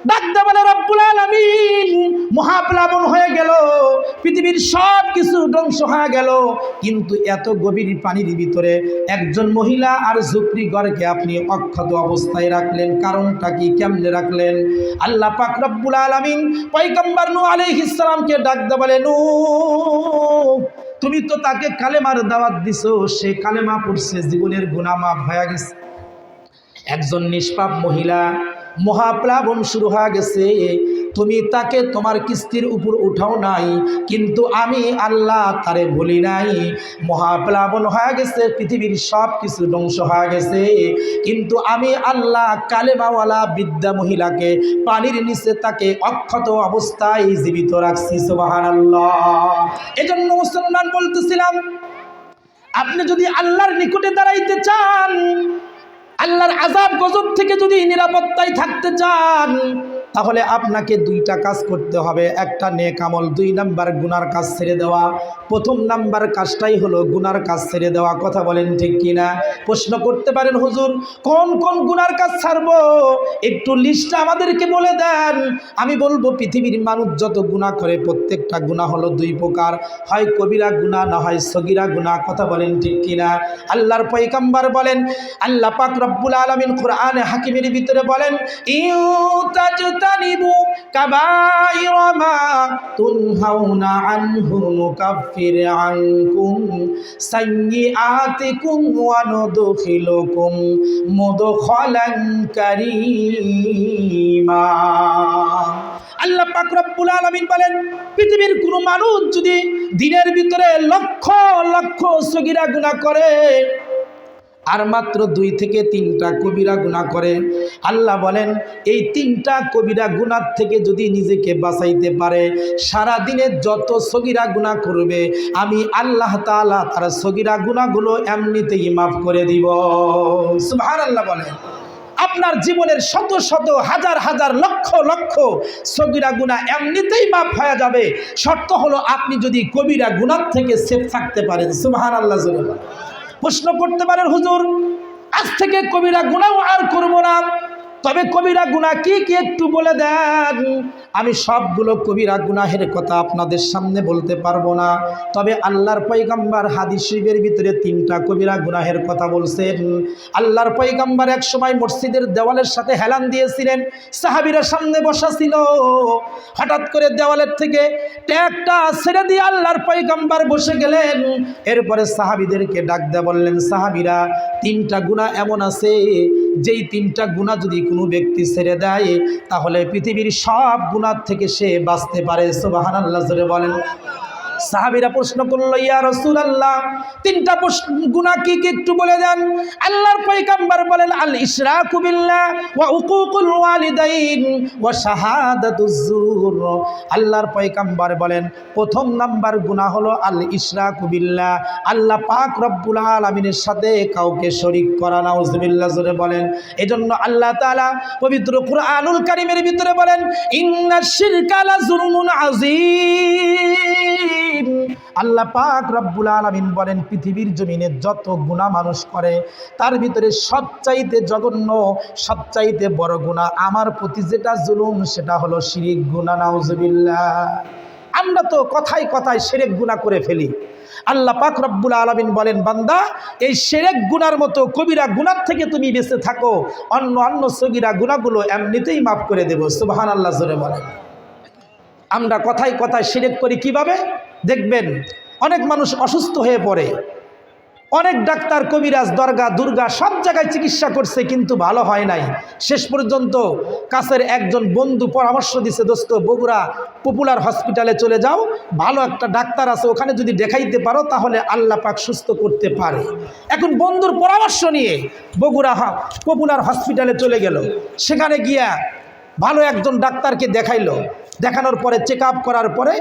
ডাক দেয়া বলে, রব্বুল আলামিন, মহাপ্লাবন হয়ে গেল, পৃথিবীর সব কিছু ধ্বংস হয়ে গেল, কিন্তু এত গভীর পানির ভিতরে একজন মহিলা আর ঝুপড়ি ঘরকে আপনি অক্ষত অবস্থায় রাখলেন, কারণটা কি, কেমনে রাখলেন? আল্লাহ পাক রব্বুল আলামিন পয়গম্বর নূহ আলাইহিস সালামকে ডাক দিয়ে বলে, নূহ, তুমি তো তাকে কালেমার দাওয়াত দিছো, সে কালেমা পড়ছে, জীবনের গুনাহ মাফ হয়ে গেছে। একজন নিষ্পাপ মহিলা, মহাপ্লাবন শুরু হয়ে গেছে, তুমি তাকে তোমার কিস্তির উপর উঠাও নাই, কিন্তু আমি আল্লাহ তারে বলি নাই। মহাপ্লাবন হয়ে গেছে, পৃথিবীর সব কিছু ধ্বংস হয়ে গেছে, কিন্তু আমি আল্লাহ কালেমাওয়ালা বৃদ্ধা মহিলাকে পানির নিচে তাকে অক্ষত অবস্থায় জীবিত রাখছি। সুবহানাল্লাহ। এজন্য মুসলমান বলতেছিলাম, আপনি যদি আল্লাহর নিকটে দাঁড়াইতে চান, আল্লাহর আযাব গজব থেকে যদি নিরাপত্তায় থাকতে চান, তাহলে আপনাকে দুইটা কাজ করতে হবে। একটা নেক আমল, 2 নাম্বার গুনার কাজ ছেড়ে দেওয়া। প্রথম নাম্বার কাজটাই হলো গুনার কাজ ছেড়ে দেওয়া। কথা বলেন ঠিক কিনা? প্রশ্ন করতে পারেন, হুজুর কোন কোন গুনার কাজ ছাড়বো, একটু লিস্টটা আমাদেরকে বলে দেন। আমি বলবো, পৃথিবীর মানুষ যত গুনাহ করে প্রত্যেকটা গুনাহ হলো 2 প্রকার, হয় কবিরা গুনাহ, না হয় সগীরা গুনাহ। কথা বলেন ঠিক কিনা? আল্লাহর পয়গম্বর বলেন, আল্লাহ পাক রব্বুল আলামিন কোরআনে হাকিমের ভিতরে বলেন, তানিবু কাবাইরা মা তুনহাউনা আনহু নুকাফির আনকুম সাইয়্যাতিকুম ওয়া নুদখিলুকুম মুদখালান কারীমা। আল্লাহ পাক রব্বুল আলামিন বলেন, পৃথিবীর কোন মানুষ যদি দিনের ভিতরে লক্ষ লক্ষ সগীরা গুনাহ করে আর মাত্র 2 থেকে 3টা কবিরা গুনাহ করে, আল্লাহ বলেন এই 3টা কবিরা গুনাহ থেকে যদি নিজেকে বাঁচাইতে পারে, সারা দিনে যত সগীরা গুনাহ করবে আমি আল্লাহ তাআলা তার সগীরা গুনাহগুলো এমনিতেই মাফ করে দিব। সুবহানাল্লাহ বলেন। আপনার জীবনের শত শত হাজার হাজার লক্ষ লক্ষ সগীরা গুনাহ এমনিতেই মাফ হয়ে যাবে। শর্ত হলো আপনি যদি কবিরা গুনাহ থেকে সেফ থাকতে পারেন। সুবহানাল্লাহ জোরে বলেন। প্রশ্ন করতে পারেন, হুজুর আজ থেকে কবিরা গুনাহ আর করব না, তবে কবিরা গুনাহ কি কি একটু বলে দেন। আমি সবগুলো কবিরা গুনাহের কথা আপনাদের সামনে বলতে পারবো না, তবে আল্লাহর পয়গম্বর হাদিস শরীফের ভিতরে 3টা কবিরা গুনাহের কথা বলছেন। আল্লাহর পয়গম্বর এক সময় মসজিদের দেওয়ালের সাথে হেলান দিয়েছিলেন, সাহাবীরা সামনে বসা ছিল। হঠাৎ করে দেওয়ালের থেকে ট্যাগটা ছেড়ে দিয়ে আল্লাহর পয়গম্বর বসে গেলেন। এরপরে সাহাবীদেরকে ডাক দিয়ে বললেন, সাহাবীরা 3টা গুনাহ এমন আছে, যেই 3টা গুনাহ যদি কোনো ব্যক্তি ছেড়ে দেয় তাহলে পৃথিবীর সব গুনাহ থেকে সে বাঁচতে পারে। সুবহানাল্লাহ জোরে বলেন। সাহাবীরা প্রশ্ন করলো, ইয়া রাসূলুল্লাহ 3টা গুনাহ কি কি একটু বলে দেন। আল্লাহর পয়গম্বর বলেন, আল ইশরাকু বিল্লাহ ওয়া উকুকুল ওয়ালিদাইন ওয়া শাহাদাতুজ যুর। আল্লাহর পয়গম্বর বলেন, প্রথম নাম্বার গুনাহ হলো আল ইশরাকু বিল্লাহ, আল্লাহ পাক রব্বুল আলামিনের সাথে কাউকে শরীক করা। নাউযুবিল্লাহ জোরে বলেন। এজন্য আল্লাহ তাআলা পবিত্র কুরআনুল কারীমের ভিতরে বলেন, ইন্নাশ শিরকা লা যুলমুন আযীম। আল্লাহ পাক রব্বুল আলামিন বলেন, পৃথিবীর জমিনে যত গুনাহ মানুষ করে তার ভিতরে সবচাইতে জঘন্য, সবচাইতে বড় গুনাহ আমার প্রতি যেটা জুলুম সেটা হলো শিরক গুনাহ। নাউযুবিল্লাহ। আমরা তো কথায় কথায় শিরক গুনাহ করে ফেলি। আল্লাহ পাক রব্বুল আলামিন বলেন, বান্দা এই শিরক গুনার মতো কবিরা গুনাহ থেকে তুমি বেঁচে থাকো, অন্য সগীরা গুনাহগুলো এমনিতেই মাফ করে দেব। সুবহানাল্লাহ জোরে বলেন। আমরা কথায় কথায় শিরক করি কিভাবে? দেখবেন অনেক মানুষ অসুস্থ হয়ে পড়ে, অনেক ডাক্তার, কবিরাজ, দরগা, দুর্গা সব জায়গায় চিকিৎসা করছে কিন্তু ভালো হয় নাই। শেষ পর্যন্ত কাছের একজন বন্ধু পরামর্শ দিছে, দোস্ত বগুড়া পপুলার হসপিটালে চলে যাও, ভালো একটা ডাক্তার আছে, ওখানে যদি দেখাইতে পারো তাহলে আল্লাহ পাক সুস্থ করতে পারে। এখন বন্ধুর পরামর্শ নিয়ে বগুড়া পপুলার হসপিটালে চলে গেল। সেখানে গিয়া ভালো একজন ডাক্তারকে দেখাইলো। দেখানোর পরে চেক আপ করার পরে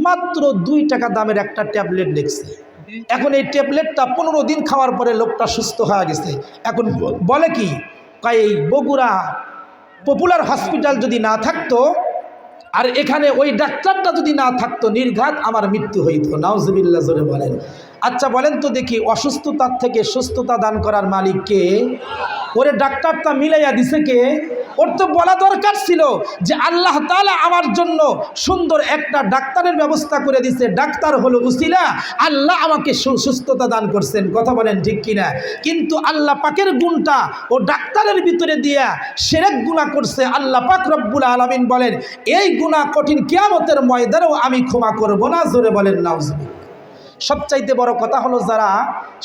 মাত্র 2 টাকা দামের একটা ট্যাবলেট লিখছে। এখন এই ট্যাবলেটটা 15 দিন খাওয়ার পরে লোকটা সুস্থ হয়ে গেছে। এখন বলে কি, এই বগুড়া পপুলার হসপিটাল যদি না থাকতো আর এখানে ওই ডাক্তারটা যদি না থাকতো, নির্ঘাত আমার মৃত্যু হইতো। নাউজুবিল্লাহ জোরে বলেন। আচ্ছা বলেন তো দেখি, অসুস্থতার থেকে সুস্থতা দান করার মালিক কে? ওরে ডাক্তারটা মিলাইয়া দিছে কে? ওর তো বলা দরকার ছিল যে আল্লাহ তাআলা আমার জন্য সুন্দর একটা ডাক্তারের ব্যবস্থা করে দিছে, ডাক্তার হলো উসিলা, আল্লাহ আমাকে সুস্থতা দান করছেন। কথা বলেন ঠিক কিনা? কিন্তু আল্লাহ পাকের গুণটা ও ডাক্তারের ভিতরে দিয়া শিরক গুনাহ করছে। আল্লাহ পাক রব্বুল আলামিন বলেন, এই গুনাহ কঠিন কিয়ামতের ময়দানেও আমি ক্ষমা করব না। জোরে বলেন নাউজুবিল্লাহ। সবচাইতে বড় কথা হলো, যারা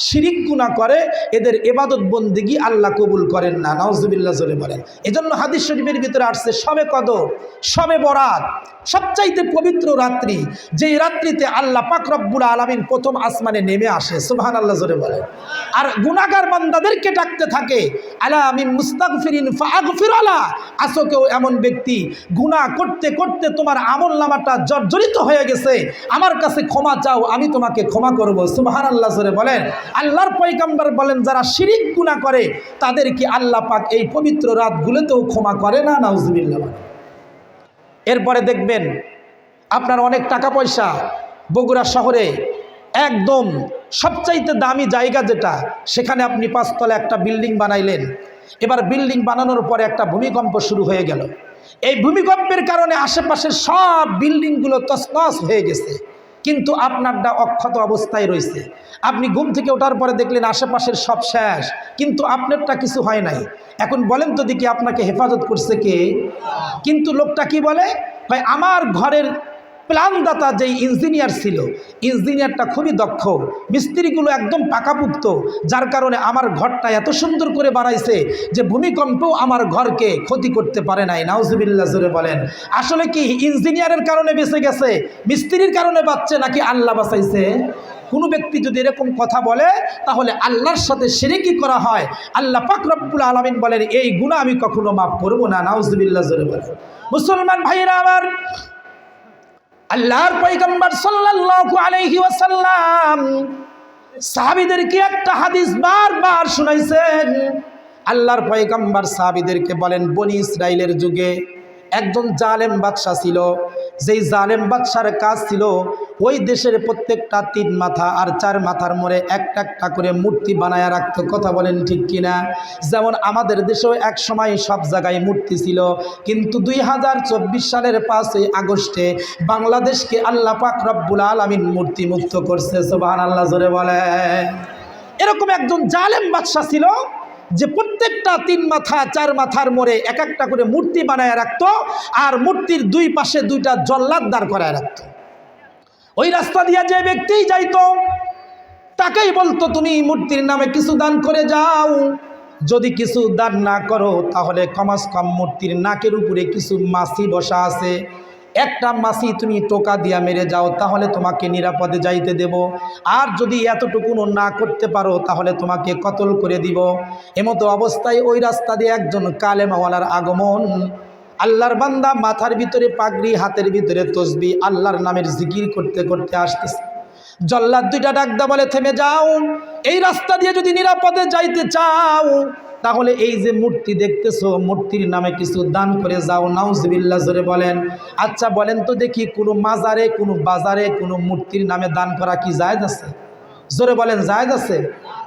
শিরিক গুনাহ করে এদের ইবাদত বন্দেগী আল্লাহ কবুল করেন না। নাউজুবিল্লাহ জোরে বলেন। এজন্য হাদিস শরীফের ভিতরে আসছে শবে কদর, শবে বরাত, সবচাইতে পবিত্র রাত্রি, যেই রাত্রিতে আল্লাহ পাক রব্বুল আলামিন প্রথম আসমানে নেমে আসে। সুবহানাল্লাহ জোরে বলেন। আর গুনাহগার বান্দাদেরকে ডাকতে থাকে, আলা মিন মুস্তাগফিরিন ফাগফির আলা। আসো কেউ এমন ব্যক্তি গুনাহ করতে করতে তোমার আমলনামাটা জর্জরিত হয়ে গেছে, আমার কাছে ক্ষমা চাও, আমি তোমাকে ক্ষমা করব। সুবহানাল্লাহ জোরে বলেন। আল্লাহর পয়গম্বর বলেন, যারা শিরিক গুনাহ করে তাদেরকে আল্লাহ পাক এই পবিত্র রাতগুলোতেও ক্ষমা করে না। নাউজুবিল্লাহ। এরপরে দেখবেন আপনার অনেক টাকা পয়সা, বগুড়া শহরে একদম সবচাইতে দামি জায়গা যেটা, সেখানে আপনি 5 তলা একটা বিল্ডিং বানাইলেন। এবার বিল্ডিং বানানোর পরে একটা ভূমিকম্প শুরু হয়ে গেল। এই ভূমিকম্পের কারণে আশেপাশের সব বিল্ডিংগুলো তছনছ হয়ে গেছে, কিন্তু আপনারটা অক্ষত অবস্থায় রয়েছে। আপনি ঘুম থেকে ওঠার পরে দেখলেন আশেপাশের সব শেষ, কিন্তু আপনারটা কিছু হয় নাই। এখন বলেন তো দেখি, আপনাকে হেফাজত করছে কে? কিন্তু লোকটা কি বলে, ভাই আমার ঘরের প্ল্যানদাতা যেই ইঞ্জিনিয়ার ছিল, ইঞ্জিনিয়ারটা খুবই দক্ষ, মিস্ত্রিগুলো একদম পাকাপুক্ত, যার কারণে আমার ঘরটা এত সুন্দর করে বানাইছে যে ভূমিকম্পও আমার ঘরকে ক্ষতি করতে পারে নাই। নাউজুবিল্লাহ জোরে বলেন। আসলে কি ইঞ্জিনিয়ারের কারণে বেঁচে গেছে, মিস্ত্রির কারণে বাঁচছে, নাকি আল্লাহ বাঁচাইছে? কোনো ব্যক্তি যদি এরকম কথা বলে তাহলে আল্লাহর সাথে শিরকি করা হয়। আল্লাহ পাক রব্বুল আলামিন বলেন, এই গুনাহ আমি কখনো মাফ করব না। নাউজুবিল্লাহ জোরে বলেন। মুসলমান ভাইরা আমার, আল্লাহর পয়গম্বর সাল্লাল্লাহু আলাইহি ওয়াসাল্লাম সাহাবীদেরকে একটা হাদিস বারবার শুনাইছেন। আল্লাহর পয়গম্বর সাহাবীদেরকে বলেন, বনি ইসরাইলের যুগে একজন জালেম বাদশা ছিল। যেই জালেম বাদশার কাজ ছিল ওই দেশের প্রত্যেকটা 3 মাথা আর 4 মাথার মোড়ে একটা একটা করে মূর্তি বানায়া রাখতো। কথা বলেন ঠিক কিনা? যেমন আমাদের দেশেও এক সময় সব জায়গায় মূর্তি ছিল, কিন্তু 2024 সালের 5ই আগস্টে বাংলাদেশকে আল্লাহ পাক রব্বুল আলামিন মূর্তি মুক্ত করছে। সুবহানাল্লাহ জোরে বলে। এরকম একজন জালেম বাদশা ছিল যে প্রত্যেকটা 3 মাথা 4 মাথার মোড়ে এক একটা করে মূর্তি বানায় রাখতো, আর মূর্তির 2 পাশে 2টা জল্লাদ দাঁড় করায় রাখতো। ওই রাস্তা দিয়ে যে ব্যক্তি যাইতো তাকেই বলতো, তুমি মূর্তির নামে কিছু দান করে যাও, যদি কিছু দান না করো তাহলে কমাস কম মূর্তির নাকের উপরে কিছু মাছি বসা আছে, একটা মাছি তুমি টোকা দিয়া মেরে যাও, তাহলে তোমাকে নিরাপদে যাইতে দেব, আর যদি এতটুকুও না করতে পারো তাহলে তোমাকে কতল করে দিব। এমতো অবস্থায় ওই রাস্তা দিয়ে একজন কালেমাওয়ালার আগমন। আল্লাহর বান্দা মাথার ভিতরে পাগড়ি, হাতের ভিতরে তসবি, আল্লাহর নামের জিকির করতে করতে আসতেছে। জল্লাদ 2টা ডাকদা বলে, থেমে যাও, এই রাস্তা দিয়ে যদি নিরাপদে যাইতে চাও তাহলে এই যে মূর্তি দেখতেছো, মূর্তির নামে কিছু দান করে যাও। নাউজুবিল্লাহ জোরে বলেন। আচ্ছা বলেন তো দেখি, কোনো মাজারে, কোনো বাজারে কোনো মূর্তির নামে দান করা কি জায়েজ আছে? জোরে বলেন, জায়েজ আছে?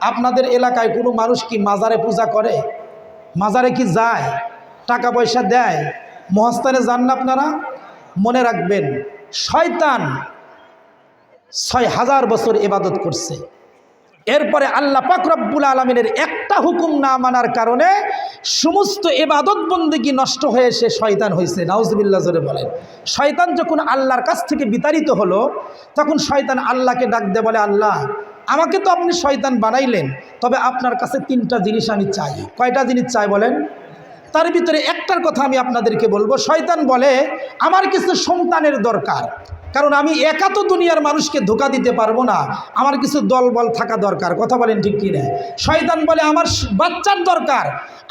আপনাদের এলাকায় কোনো মানুষ কি মাজারে পূজা করে? মাজারে কি যায়? টাকা পয়সা দেয়? মহাস্থানে যান না আপনারা? মনে রাখবেন, শয়তান 6000 বছর ইবাদত করছে, এরপরে আল্লাহ পাক রব্বুল আলামিনের একটা হুকুম না মানার কারণে সমস্ত ইবাদত বন্দেগী নষ্ট হয়ে সে শয়তান হয়েছে। নাউজুবিল্লাহ জোরে বলেন। শয়তান যখন আল্লাহর কাছ থেকে বিতাড়িত হলো, তখন শয়তান আল্লাহকে ডাক দিয়ে বলে, আল্লাহ আমাকে তো আপনি শয়তান বানাইলেন, তবে আপনার কাছে 3টা জিনিস আমি চাই। কয়টা জিনিস চাই বলেন? তার ভিতরে একটার কথা আমি আপনাদেরকে বলবো। শয়তান বলে, আমার কিছু সন্তানের দরকার, কারণ আমি একা তো দুনিয়ার মানুষকে ধোঁকা দিতে পারবো না, আমার কিছু দলবল থাকা দরকার। কথা বলেন ঠিক কিনা? শয়তান বলে, আমার বাচ্চার দরকার,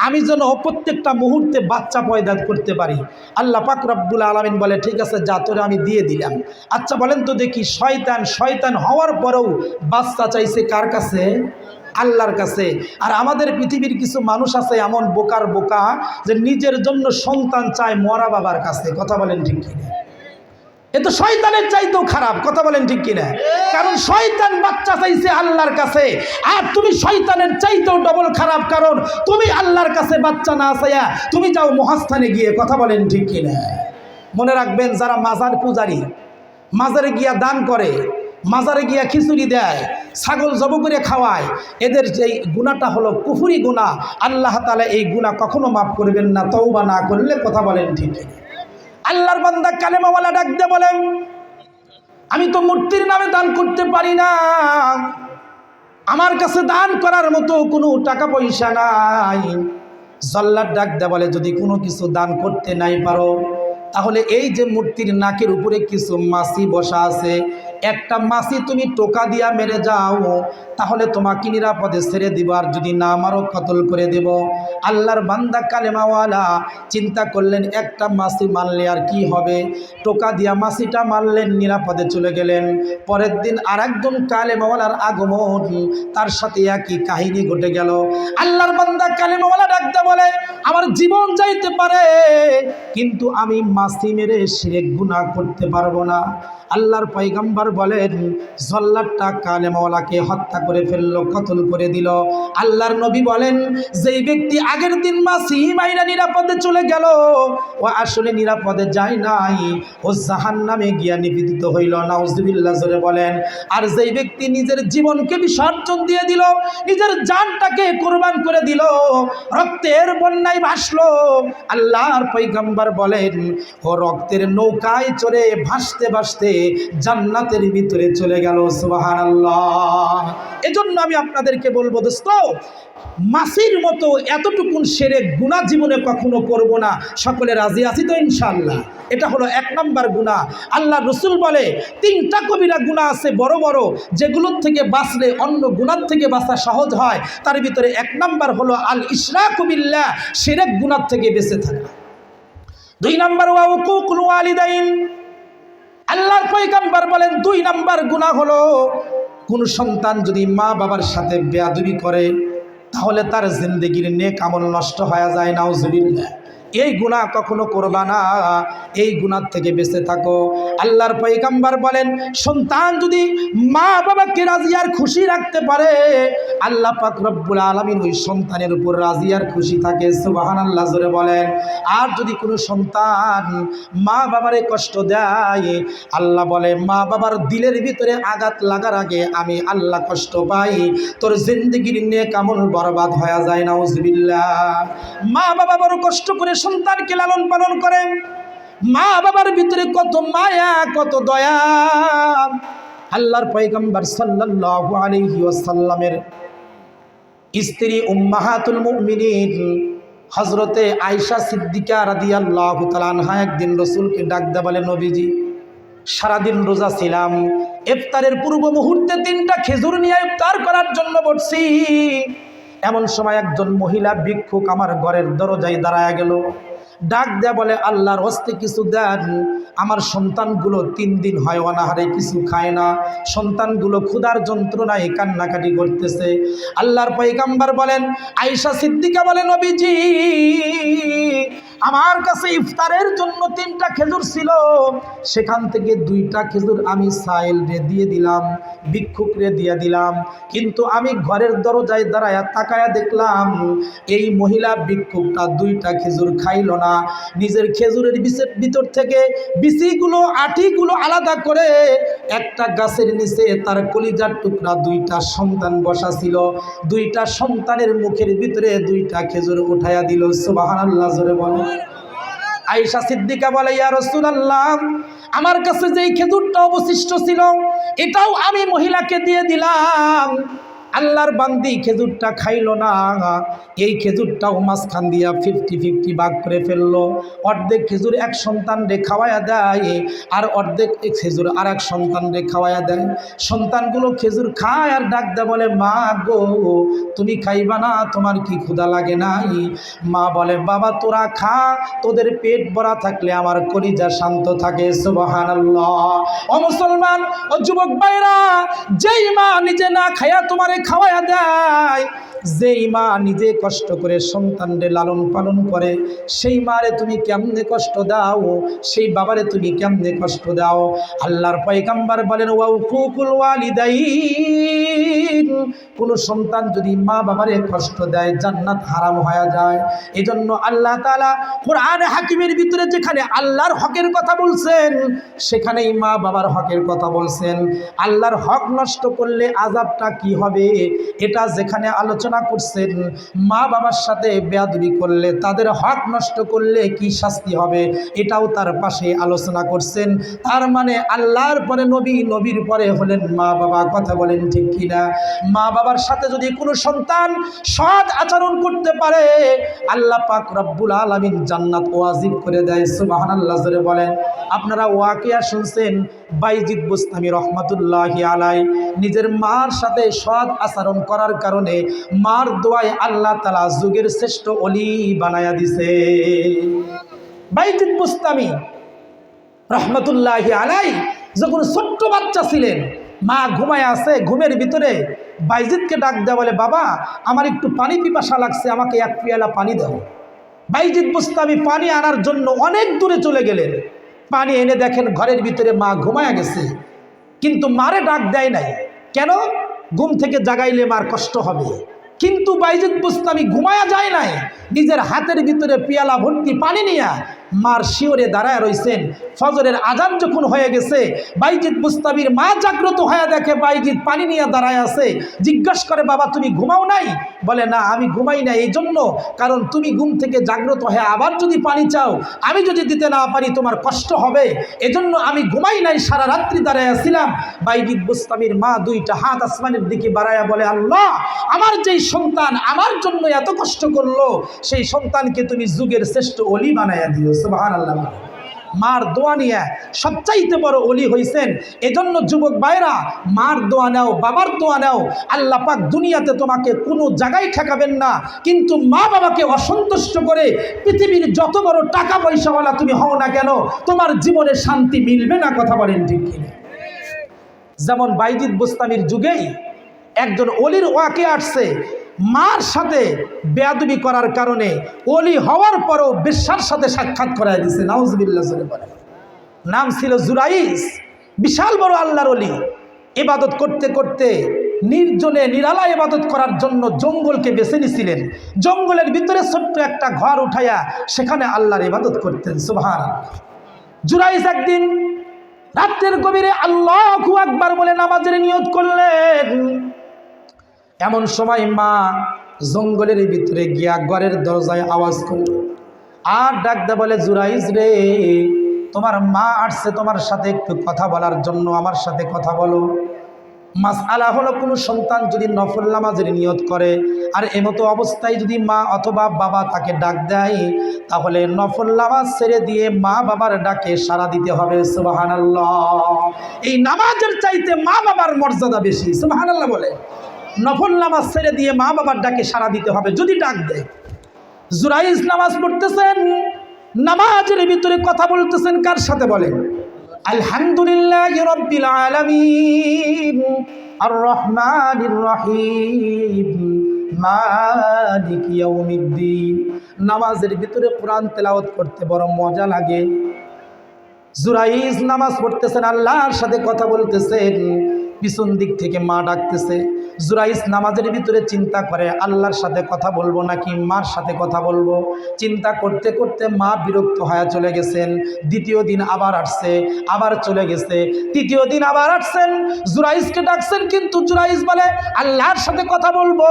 আমি যেন প্রত্যেকটা মুহূর্তে বাচ্চা পয়দা করতে পারি। আল্লাহ পাক রব্বুল আলামিন বলে, ঠিক আছে যা, তোরে আমি দিয়ে দিলাম। আচ্ছা বলেন তো দেখি, শয়তান হওয়ার পরেও বাচ্চা চাইছে কার কাছে? আল্লাহর কাছে। আর আমাদের পৃথিবীর কিছু মানুষ আছে এমন বোকার বোকা যে নিজের জন্য সন্তান চায় মরা বাবার কাছে। কথা বলেন ঠিক কিনা? এ তো শয়তানের চাইতেও খারাপ, কথা বলেন ঠিক কিনা? কারণ শয়তান বাচ্চা চাইছে আল্লাহর কাছে, আর তুমি শয়তানের চাইতেও ডবল খারাপ, কারণ তুমি আল্লাহর কাছে বাচ্চা না চাইয়া তুমি যাও মহাস্থানে গিয়ে, কথা বলেন ঠিক কিনা? মনে রাখবেন, যারা মাজার পূজারী, মাজারে গিয়া দান করে, মাজারে গিয়া খিচুড়ি দেয়, ছাগল জব করে খাওয়ায়, এদের যেই গুনাহটা হলো কুফরি গুনাহ, আল্লাহ তাআলা এই গুনাহ কখনো মাফ করবেন না তওবা না করলে, কথা বলেন ঠিক কিনা? আল্লাহর বান্দা কালেমাওয়ালা ডাক দিয়ে বলেন, আমি তো মূর্তির নামে দান করতে পারি না, আমার কাছে দান করার মতো কোনো টাকা পয়সা নাই। জল্লাদ ডাক দিয়ে বলে, যদি কোনো কিছু দান করতে নাই পারো, তাহলে এই যে মূর্তির নাকের উপরে কিছু মাছি বসা আছে, একটা মাছি তুমি টোকা দিয়া মেরে যাও, তাহলে তোমাকে নিরাপদে ছেড়ে দিব, আর যদি না মারো কতল করে দেব। আল্লাহর বান্দা কালেমাওয়ালা চিন্তা করলেন, একটা মাছি মারলে আর কি হবে, টোকা দিয়া মাছিটা মারলেন, নিরাপদে চলে গেলেন। পরের দিন আর একজন কালেমাওয়ালার আগমন, তার সাথে একই কাহিনী ঘটে গেল। আল্লাহর বান্দা কালেমাওয়ালা ডাকতে বলে, আমার জীবন যাইতে পারে, কিন্তু আমি মাছি মেরে শিরক গুনাহ করতে পারবো না। আল্লাহর পয়গম্বর বলেন, জল্লাদটা কালেমাওয়ালাকে হত্যা করে ফেললো, কতল করে দিল। আল্লাহর নবী বলেন, যেই ব্যক্তি আগের দিন মাছি মাইরা নিরাপদে চলে গেল, ও আসলে নিরাপদে যায় নাই, ও জাহান্নামে গিয়া নিবেদিত হইল, নাউজুবিল্লাহ জোরে বলেন। আর যেই ব্যক্তি নিজের জীবনকে বিসর্জন দিয়ে দিল, নিজের জানটাকে কুরবান করে দিল, রক্তের বন্যায় ভাসলো, আল্লাহর পয়গম্বর বলেন, ও রক্তের নৌকায় চড়ে ভাসতে ভাসতে জান্নাতের ভিতরে চলে গেল। সুবহানাল্লাহ। এজন্য আমি আপনাদেরকে বলবো, দোস্ত, মাছির মতো এতটুকুন শিরক গুনাহ জীবনে কখনো করব না। সকলে রাজি আছি তো ইনশাআল্লাহ? এটা হলো 1 নাম্বার গুনাহ। আল্লাহ রসুল বলে, 3টা কবিরা গুনাহ আছে বড় বড়, যেগুলোর থেকে বাঁচলে অন্য গুনাহ থেকে বাঁচা সহজ হয়। তার ভিতরে 1 নাম্বার হলো আল ইশরাকু বিল্লাহ, শিরক গুনাহ থেকে বেঁচে থাকা। 2 নাম্বার ওয়া উকুকুল ওয়ালিদাইন। আল্লাহর পয়গম্বর বলেন, 2 নাম্বার গুনাহ হলো, কোন সন্তান যদি মা বাবার সাথে বেয়াদবি করে, তাহলে তার জিন্দেগির নেক আমল নষ্ট হয়ে যায়, নাউজুবিল্লাহ। এই গুনাহ কখনো করবা না, এই গুনাহ থেকে বেঁচে থাকো। আল্লাহর পয়গম্বর বলেন, সন্তান যদি মা বাবাকে রাজি আর খুশি রাখতে পারে, আল্লাহ পাক রব্বুল আলামিন ওই সন্তানের উপর রাজি আর খুশি থাকে। সুবহানাল্লাহ জোরে বলেন। আর যদি কোনো সন্তান মা বাবারে কষ্ট দেয়, আল্লাহ বলে, মা বাবার দিলের ভিতরে আঘাত লাগার আগে আমি আল্লাহ কষ্ট পাই, তোর জিন্দেগির নেক আমল বরবাদ হয়ে যায়, নাউজুবিল্লাহ। মা বাবা বড় কষ্ট করে সন্তানকে লালন পালন করেন, মা বাবার ভিতরে কত মায়া, কত দয়া। আল্লাহর পয়গম্বর সাল্লাল্লাহু আলাইহি ওয়াসাল্লামের স্ত্রী উম্মাহাতুল মুমিনিন হযরতে আয়েশা সিদ্দিকা রাদিয়াল্লাহু তাআলা আনহা একদিন রাসূলকে ডাক দিয়ে বলে, নবীজি, সারাদিন রোজা ছিলাম, ইফতারের পূর্ব মুহূর্তে 3টা খেজুর নিয়ে ইফতার করার জন্য বসছি, এমন সময় একজন মহিলা ভিক্ষুক আমার ঘরের দরজায় দাঁড়ায় গেল। ডাক দেয়া বলে, আল্লাহর হস্তে কিছু দেন, আমার সন্তানগুলো 3 দিন হয় অনাহারে কিছু খায় না, সন্তানগুলো ক্ষুধার যন্ত্রণায় কান্নাকাটি করতেছে। আল্লাহর পয়গম্বর বলেন, আয়েশা সিদ্দিকা বলে, নবীজি, আমার কাছে ইফতারের জন্য 3টা খেজুর ছিল, সেখান থেকে 2টা খেজুর আমি সাইল রে দিয়ে দিলাম, ভিক্ষুক রে দিয়ে দিলাম, কিন্তু আমি ঘরের দরজায় দাঁড়ায়া তাকায়া দেখলাম এই মহিলা ভিক্ষুকটা 2টা খেজুর খাইল না, নিজের খেজুরের ভিতর থেকে বিচিগুলো আটিগুলো আলাদা করে একটা গাছের নিচে তার কলিজার টুকরা 2টা সন্তান বসা ছিল, 2টা সন্তানের মুখের ভিতরে 2টা খেজুর উঠাইয়া দিল। সুবহানাল্লাহ জোরে বলো। আয়েশা সিদ্দিকা বলে, ইয়া রাসূলুল্লাহ, আমার কাছে যেই খেজুরটা অবশিষ্ট ছিল এটাও আমি মহিলাকে দিয়ে দিলাম। আল্লাহর বান্দি খেজুরটা খাইল না, এই খেজুরটাও মাঝখান দিয়া 50-50 ভাগ করে ফেললো। অর্ধেক খেজুর এক সন্তান রে খাওয়াইয়া দেয়, আর অর্ধেক খেজুর আর এক সন্তান রে খাওয়াইয়া দেয়। সন্তানগুলো খেজুর খায় আর ডাক দেয়, বলে, মা গো, তুমি খাইবা না? তোমার কি ক্ষুধা লাগে নাই? মা বলে, বাবা তোরা খা, তোদের পেট ভরা থাকলে আমার কলিজা শান্ত থাকে। সুবহানাল্লাহ। ও মুসলমান, ও যুবক ভাইরা, যেই মা নিজে না খায়া তোমারে খাওয়াইয়া দেয়, যেই মা নিজে কষ্ট করে সন্তানরে লালন পালন করে, সেই মারে তুমি কেমনে কষ্ট দাও, সেই বাবারে তুমি কেমনে কষ্ট দাও। আল্লাহর পয়গম্বর বলেন ওয়াউকুকুল ওয়ালিদাইন, কোন সন্তান যদি মা বাবারে কষ্ট দেয় জান্নাত হারাম হয়ে যায়। এজন্য আল্লাহ তাআলা কোরআন হাকিমের ভিতরে যেখানে আল্লাহর হকের কথা বলছেন সেখানেই মা বাবার হকের কথা বলছেন। আল্লাহর হক নষ্ট করলে আযাবটা কি হবে এটা যেখানে আলোচনা করছেন, মা বাবার সাথে বেয়াদবি করলে তাদের হক নষ্ট করলে কি শাস্তি হবে এটাও তার পাশে আলোচনা করছেন। তার মানে আল্লাহর পরে নবী, নবীর পরে হলেন মা বাবা। কথা বলেন ঠিক কিনা? মা বাবার সাথে যদি কোনো সন্তান সৎ আচরণ করতে পারে আল্লাহ পাক রব্বুল আলামিন জান্নাত ওয়াজিব করে দেয়। সুবহানাল্লাহ জোরে বলেন। আপনারা ওয়াকিয়া শুনছেন, বাইজিদ বুস্তামি রহমাতুল্লাহি আলাই নিজের মার সাথে সৎ আচরণ করার কারণে মার দোয়ায় আল্লাহ তাআলা যুগের শ্রেষ্ঠ ওলি বানায়া দিছে। বাইজিদ বুস্তামি রহমাতুল্লাহি আলাই যখন ছোট্ট বাচ্চা ছিলেন, মা ঘুমায় আছে, ঘুমের ভিতরে বাইজিদকে ডাক দেয়া বলে, বাবা আমার একটু পানি পিপাসা লাগছে, আমাকে এক পেয়ালা পানি দাও। বাইজিদ বুস্তামি পানি আনার জন্য অনেক দূরে চলে গেলেন। পানি এনে দেখেন ঘরের ভিতরে মা ঘুমায়া গেছে, কিন্তু মারে ডাক দেয় নাই। কেন? ঘুম থেকে জাগাইলে মার কষ্ট হবে। কিন্তু বাইজিদ বুস্তামি ঘুমায়া যায় নাই, নিজের হাতের ভিতরে পেয়ালা ভর্তি পানি নিয়ে মার শিওরে দাঁড়ায় রইছেন। ফজরের আজান যখন হয়ে গেছে, বাইজিদ বুস্তামির মা জাগ্রত হয়ে দেখে বাইজিদ পানি নিয়ে দাঁড়ায় আছে। জিজ্ঞাসা করে, বাবা তুমি ঘুমাও নাই? বলে, না আমি ঘুমাই না, এই জন্য কারণ তুমি ঘুম থেকে জাগ্রত হয়ে আবার যদি পানি চাও, আমি যদি দিতে না পারি তোমার কষ্ট হবে, এজন্য আমি ঘুমাই নাই, সারা রাত্রি দাঁড়ায় ছিলাম। বাইজিদ বুস্তামির মা দুইটা হাত আসমানের দিকে বাড়ায়া বলে, আল্লাহ আমার যেই সন্তান আমার জন্য এত কষ্ট করলো সেই সন্তানকে তুমি যুগের শ্রেষ্ঠ ওলি বানায়া দিও। সুবহানাল্লাহ। মার দোয়া নিয়ে সবচাইতে বড় ওলি হইছেন। এজন্য যুবক ভাইরা মার দোয়া নাও, বাবার দোয়া নাও। আল্লাহ পাক দুনিয়াতে তোমাকে কোনো জায়গায় ঠেকাবেন না, কিন্তু মা বাবাকে অসন্তুষ্ট করে পৃথিবীর যত বড় টাকা পয়সাওয়ালা তুমি হও না কেন তোমার জীবনে শান্তি মিলবে না। কথা বলেন ঠিক কিনা? যেমন বাইজিদ বুস্তামির যুগেই একজন ওলির ওয়াকিয়া আসছে, মার সাথে বেয়াদবি করার কারণে ওলি হওয়ার পরও বেশ্যার সাথে সাক্ষাৎ করায় দিছে। নাউজুবিল্লাহ বলে। নাম ছিল জুরাইস, বিশাল বড় আল্লাহর ওলি। ইবাদত করতে করতে নির্জনে নিরালা ইবাদত করার জন্য জঙ্গলকে বেছে নিছিলেন। জঙ্গলের ভিতরে ছোট্ট একটা ঘর উঠাইয়া সেখানে আল্লাহর ইবাদত করতেন। সুবহানাল্লাহ। জুরাইস একদিন রাতের গভীরে আল্লাহু আকবার বলে নামাজের নিয়ত করলেন। এমন সময় মা জঙ্গলের ভিতরে গিয়া ঘরের দরজায় আওয়াজ করল আর ডাক দে বলে, জুরাইস রে তোমার মা আসছে তোমার সাথে একটু কথা বলার জন্য, আমার সাথে কথা বলো। মাসআলা হলো কোনো সন্তান যদি নফল নামাজের নিয়ত করে আর এমতো অবস্থায় যদি মা অথবা বাবা তাকে ডাক দেয় তাহলে নফল নামাজ ছেড়ে দিয়ে মা বাবার ডাকে সাড়া দিতে হবে। সুবহানাল্লাহ। এই নামাজের চাইতে মা বাবার মর্যাদা বেশি। সুবহানাল্লাহ বলে। নফল নামাজ ছেড়ে দিয়ে মা বাবার ডাকে সাড়া দিতে হবে যদি ডাক দেয়। জুরাইস নামাজ পড়তেছেন, নামাজের ভিতরে কথা বলতেছেন কার সাথে বলেন? আলহামদুলিল্লাহি রাব্বিল আলামিন আর রহমানির রহিম মালিকি ইয়াউমিদ্দিন। নামাজের ভিতরে কোরআন তেলাওয়াত করতে বড় মজা লাগে। জুরাইস নামাজ পড়তেছেন, আল্লাহর সাথে কথা বলতেছেন, পিছন দিক থেকে মা ডাকতেছে। জুরাইস নামাজের ভিতরে চিন্তা করে আল্লাহর সাথে কথা বলবো নাকি মার সাথে কথা বলবো। চিন্তা করতে করতে মা বিরক্ত হয়ে চলে গেছেন। দ্বিতীয় দিন আবার আসছে, আবার চলে গেছে। তৃতীয় দিন আবার আসছেন, জুরাইসকে ডাকছেন, কিন্তু জুরাইস বলে আল্লাহর সাথে কথা বলবো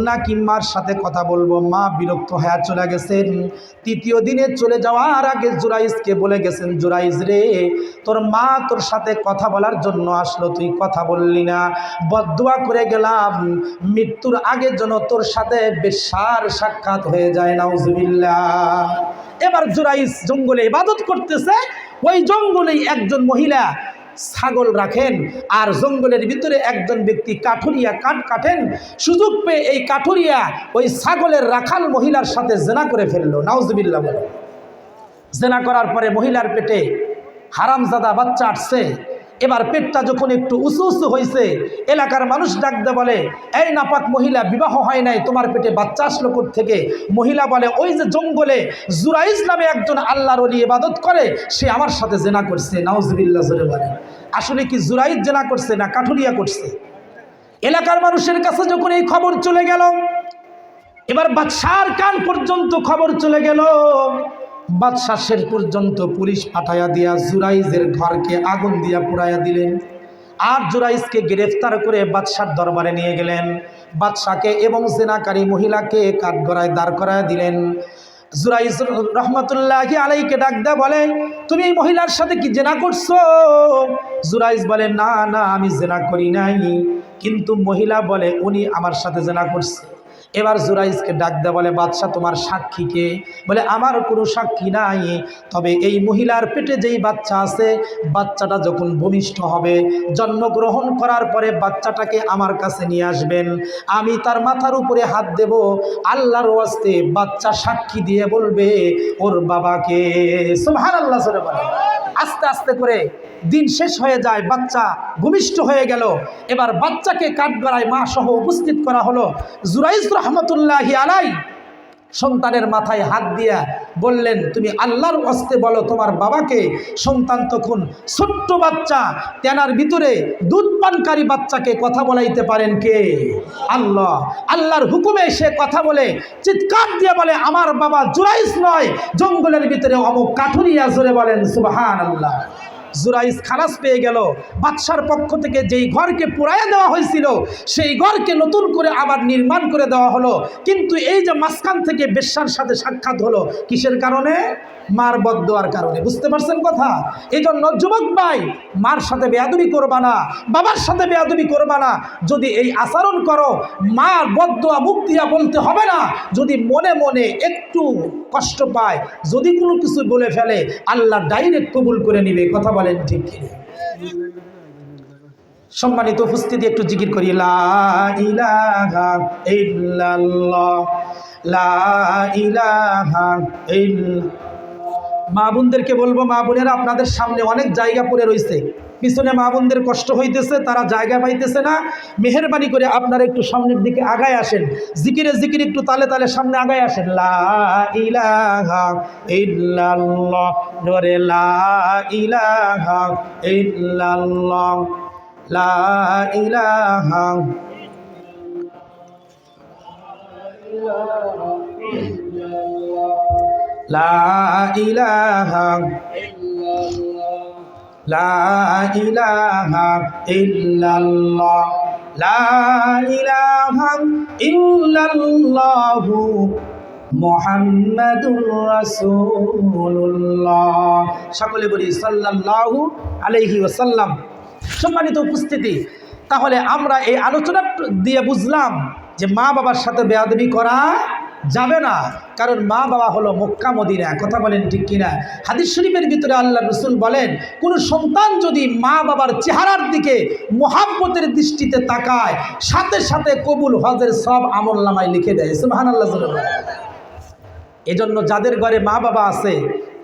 নাকি মার সাথে কথা বলবো। মা বিরক্ত হয়ে চলে গেছেন। তৃতীয় দিনে চলে যাওয়ার আগে জুরাইসকে বলে গেছেন, জুরাইস রে তোর মা তোর সাথে কথা বলার জন্য আসলো, তুই কথা বললি না, বদদুয়া করে গেলাম মৃত্যুর আগে যেন তোর সাথে বেশ্যার সাক্ষাৎ হয়ে যায়। নাউজুবিল্লাহ। এবার জুরাইস জঙ্গলে ইবাদত করতেছে। ওই জঙ্গলেই একজন মহিলা ছাগল রাখেন আর জঙ্গলের ভিতরে একজন ব্যক্তি কাঠুরিয়া কাঠ কাটেন। সুযোগ পেয়ে এই কাঠুরিয়া ওই ছাগলের রাখাল মহিলার সাথে জেনা করে ফেললো। নাউজুবিল্লাহ বলে। জেনা করার পরে মহিলার পেটে হারামজাদা বাচ্চা আসছে। এবার পেটটা যখন একটু উঁচু উঁচু হয়েছে, এলাকার মানুষ ডাকতে বলে, এই নাপাক মহিলা, বিবাহ হয় নাই, তোমার পেটে বাচ্চা আসলো থেকে? মহিলা বলে, ওই যে জঙ্গলে জুরাইজ নামে একজন আল্লাহর ওলি ইবাদত করে, সে আমার সাথে জেনা করছে। নাউজুবিল্লাহ জোরে বলে। আসলে কি জুরাইজ জেনা করছে না কাঠুরিয়া করছে? এলাকার মানুষের কাছে যখন এই খবর চলে গেল, এবার বাদশার কান পর্যন্ত খবর চলে গেল। বাদশা শেষ পর্যন্ত পুলিশ পাঠাইয়া দিয়া জুরাইজের ঘরকে আগুন দিয়া পুড়াইয়া দিলেন। আর জুরাইজকে গ্রেফতার করে বাদশার দরবারে নিয়ে গেলেন। বাদশাকে এবং জেনাকারী মহিলাকে কাঠগড়ায় দাঁড় করায় দিলেন। জুরাইজ রহমতুল্লাহি আলাইকে ডাক দেয়া বলে, তুমি এই মহিলার সাথে কি জেনা করছো? জুরাইজ বলে, না না, আমি জেনা করি নাই। কিন্তু মহিলা বলে, উনি আমার সাথে জেনা করছে। এবার জুরাইজকে ডাক দেয়া বলে, বাদশা তোমার সাক্ষী কে? বলে, আমার কোনো সাক্ষী নাই, তবে এই মহিলার পেটে যেই বাচ্চা আছে, বাচ্চাটা যখন ভূমিষ্ঠ হবে, জন্মগ্রহণ করার পরে বাচ্চাটাকে আমার কাছে নিয়ে আসবেন, আমি তার মাথার উপরে হাত দেব, আল্লাহর ওয়াস্তে বাচ্চা সাক্ষী দিয়ে বলবে ওর বাবাকে। সুবহানাল্লাহ জোরে বলে। আস্তে আস্তে করে দিন শেষ হয়ে যায়, বাচ্চা ভূমিষ্ঠ হয়ে গেল। এবার বাচ্চাকে কাঠগড়ায় মা সহ উপস্থিত করা হলো। জুরাইজ রহমতুল্লাহি আলাই সন্তানের মাথায় হাত দিয়া বললেন, তুমি আল্লাহর ওয়াস্তে বলো তোমার বাবাকে। সন্তান তখন ছোট্ট বাচ্চা, তেনার ভিতরে দুধ পানকারী বাচ্চাকে কথা বলাইতে পারেন কে? আল্লাহ। আল্লাহর হুকুমে সে কথা বলে, চিৎকার দিয়ে বলে, আমার বাবা জুরাইজ নয়, জঙ্গলের ভিতরে অমুক কাঠুরিয়া। জোরে বলেন সুবহানাল্লাহ। জুরাইজ খালাস পেয়ে গেল। বাদশার পক্ষ থেকে যেই ঘরকে পুড়াইয়া দেওয়া হয়েছিল, সেই ঘরকে নতুন করে আবার নির্মাণ করে দেওয়া হলো। কিন্তু এই যে মাঝখান থেকে বেশ্যার সাথে সাক্ষাৎ হলো, কিসের কারণে? মার বদদোয়ার কারণে। বুঝতে পারছেন কথা? এই জন্য যুবক ভাই, মার সাথে বেয়াদবি করবা না, বাবার সাথে বেয়াদবি করবা না। যদি এই আচরণ করো, মার বদদোয়া মুখ দিয়া বলতে হবে না। যদি মনে মনে একটু কষ্ট পায়, যদি কোনো কিছু বলে ফেলে, আল্লাহ ডাইরেক্ট কবুল করে নিবে। কথা বলেন ঠিক কিনা? সম্মানিত উপস্থিতি, একটু জিকির করি, লা ইলাহা ইল্লাল্লাহ, লা ইলাহা ইল্লাল্লাহ। মা বোনদেরকে বলবো, মা বোনেরা আপনাদের সামনে অনেক জায়গা পড়ে রয়েছে, পিছনে মা বোনদের কষ্ট হইতেছে, তারা জায়গা পাইতেছে না। মেহেরবানি করে আপনারা একটু সামনের দিকে আগায় আসেন, জিকিরে জিকির একটু তালে তালে সামনে আগায় আসেন। লা ইলাহা ইল্লাল্লাহ, জোরে লা ইলাহা ইল্লাল্লাহ, লা ইলাহা লা ইলাহা লা ইলাহা ইল্লাল্লাহ, লা ইলাহা ইল্লাল্লাহু মুহাম্মাদুর রাসূলুল্লাহ। সকলে বলি সাল্লাল্লাহু আলাইহি ওয়াসাল্লাম। সম্মানিত উপস্থিতি, তাহলে আমরা এই আলোচনা দিয়ে বুঝলাম যে মা বাবার সাথে বেয়াদবি করা যাবে না, কারণ মা বাবা হলো মক্কা মদিনা। কথা বলেন ঠিক কিনা? হাদিস শরীফের ভিতরে আল্লাহ রাসূল বলেন, কোনো সন্তান যদি মা বাবার চেহারার দিকে মুহাব্বতের দৃষ্টিতে তাকায়, সাথে সাথে কবুল হজের সব আমলনামায় লিখে দেয়। সুবহানাল্লাহ। এজন্য যাদের ঘরে মা বাবা আছে,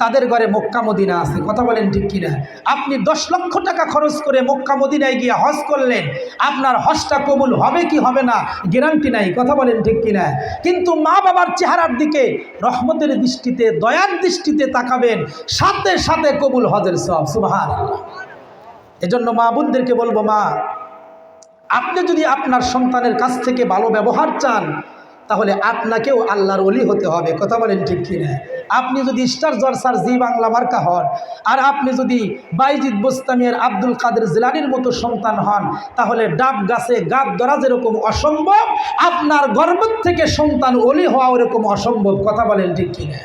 তাদের ঘরে মক্কা মদিনা আছে। কথা বলেন ঠিক কিনা? আপনি 10 লক্ষ টাকা খরচ করে মক্কা মদিনায় গিয়ে হজ করলেন, আপনার হজটা কবুল হবে কি হবে না গ্যারান্টি নাই। কথা বলেন ঠিক কিনা? কিন্তু মা বাবার চেহারার দিকে রহমতের দৃষ্টিতে, দয়ার দৃষ্টিতে তাকাবেন, সাথে সাথে কবুল হজের সওয়াব। সুবহানাল্লাহ। এজন্য মা বোনদেরকে বলবো, মা, আপনি যদি আপনার সন্তানের কাছ থেকে ভালো ব্যবহার চান, তাহলে আপনাকেও আল্লাহর ওলি হতে হবে। কথা বলেন ঠিক কিনা? আপনি যদি স্টার জলসার জি বাংলা মার্কা হন, আর আপনি যদি বাইজিদ বোস্তামিয়ার আব্দুল কাদের জিলানীর মতো সন্তান হন, তাহলে ডাব গাছে গাব ধরা যেরকম অসম্ভব, আপনার গর্ভ থেকে সন্তান ওলি হওয়া ওরকম অসম্ভব। কথা বলেন ঠিক কিনা?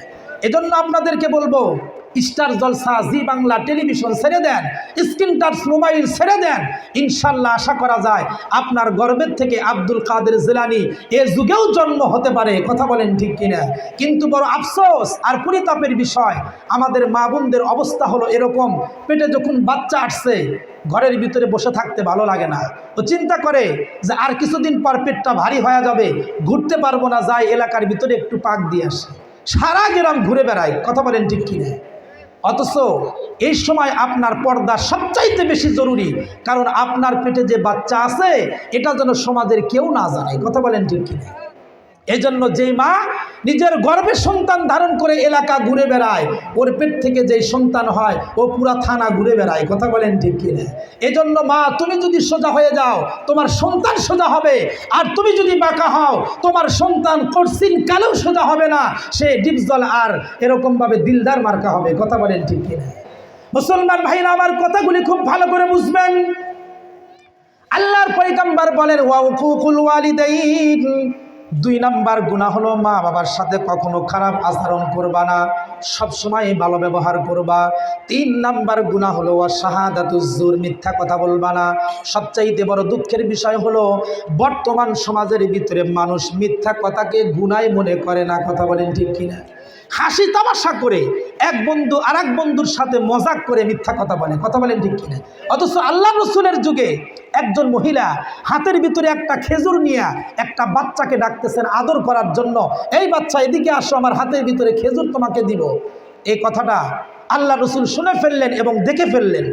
এজন্য আপনাদেরকে বলবো, স্টার জলসা, জি বাংলা টেলিভিশন ছেড়ে দেন, স্ক্রিন টাচ মোবাইল ছেড়ে দেন। ইনশাল্লাহ আশা করা যায় আপনার গর্ভের থেকে আব্দুল কাদের জিলানী এ যুগেও জন্ম হতে পারে। কথা বলেন ঠিক কিনা? কিন্তু বড় আফসোস আর পরিতাপের বিষয়, আমাদের মা বোনদের অবস্থা হলো এরকম, পেটে যখন বাচ্চা আসছে, ঘরের ভিতরে বসে থাকতে ভালো লাগে না। ও চিন্তা করে যে আর কিছুদিন পর পেটটা ভারী হয়ে যাবে, ঘুরতে পারবো না, যাই এলাকার ভিতরে একটু পাক দিয়ে আসে, সারা গ্রাম ঘুরে বেড়ায়। কথা বলেন ঠিক কিনা? অথচ এই সময় আপনার পর্দা সবচাইতে বেশি জরুরি, কারণ আপনার পেটে যে বাচ্চা আছে এটা যেন সমাজের কেউ না জানে। কথা বলেন ঠিক কিনা? এই জন্য যেই মা নিজের গর্ভে সন্তান ধারণ করে এলাকা ঘুরে বেড়ায়, ওর পেট থেকে যেই সন্তান হয় ও পুরা থানা ঘুরে বেড়ায়। কথা বলেন ঠিক কিনা? এই জন্য মা, তুমি যদি সোজা হয়ে যাও তোমার সন্তান সোজা হবে, আর তুমি যদি বাঁকা হও তোমার সন্তান কঠিন কালেও সোজা হবে না, সে ডিপজল আর এরকমভাবে দিলদার মার্কা হবে। কথা বলেন ঠিক কিনা? মুসলমান ভাইরা আমার কথাগুলি খুব ভালো করে বুঝবেন। আল্লাহর পয়গম্বর বলেন ওয়াকুকুল ওয়ালিদাইন, 2 নাম্বার গুনাহ হলো মা বাবার সাথে কখনো খারাপ আচরণ করবা না, সবসময় ভালো ব্যবহার করবা। 3 নাম্বার গুনাহ হলো শাহাদাতুজ জুর, মিথ্যা কথা বলবা না। সবচাইতে বড় দুঃখের বিষয় হলো বর্তমান সমাজের ভিতরে মানুষ মিথ্যা কথাকে গুনাহ মনে করে না। কথা বলেন ঠিক কিনা? হাসি তামাশা করে এক বন্ধু আর এক বন্ধুর সাথে মজাক করে মিথ্যা কথা বলে। কথা বলেন ঠিক কিনা? অথচ আল্লাহ রসুলের যুগে একজন মহিলা হাতের ভিতরে একটা খেজুর নিয়ে একটা বাচ্চাকে ডাকতেছেন আদর করার জন্য, এই বাচ্চা এদিকে আসো, আমার হাতের ভিতরে খেজুর তোমাকে দিব। এই কথাটা আল্লাহ রসুল শুনে ফেললেন এবং দেখে ফেললেন।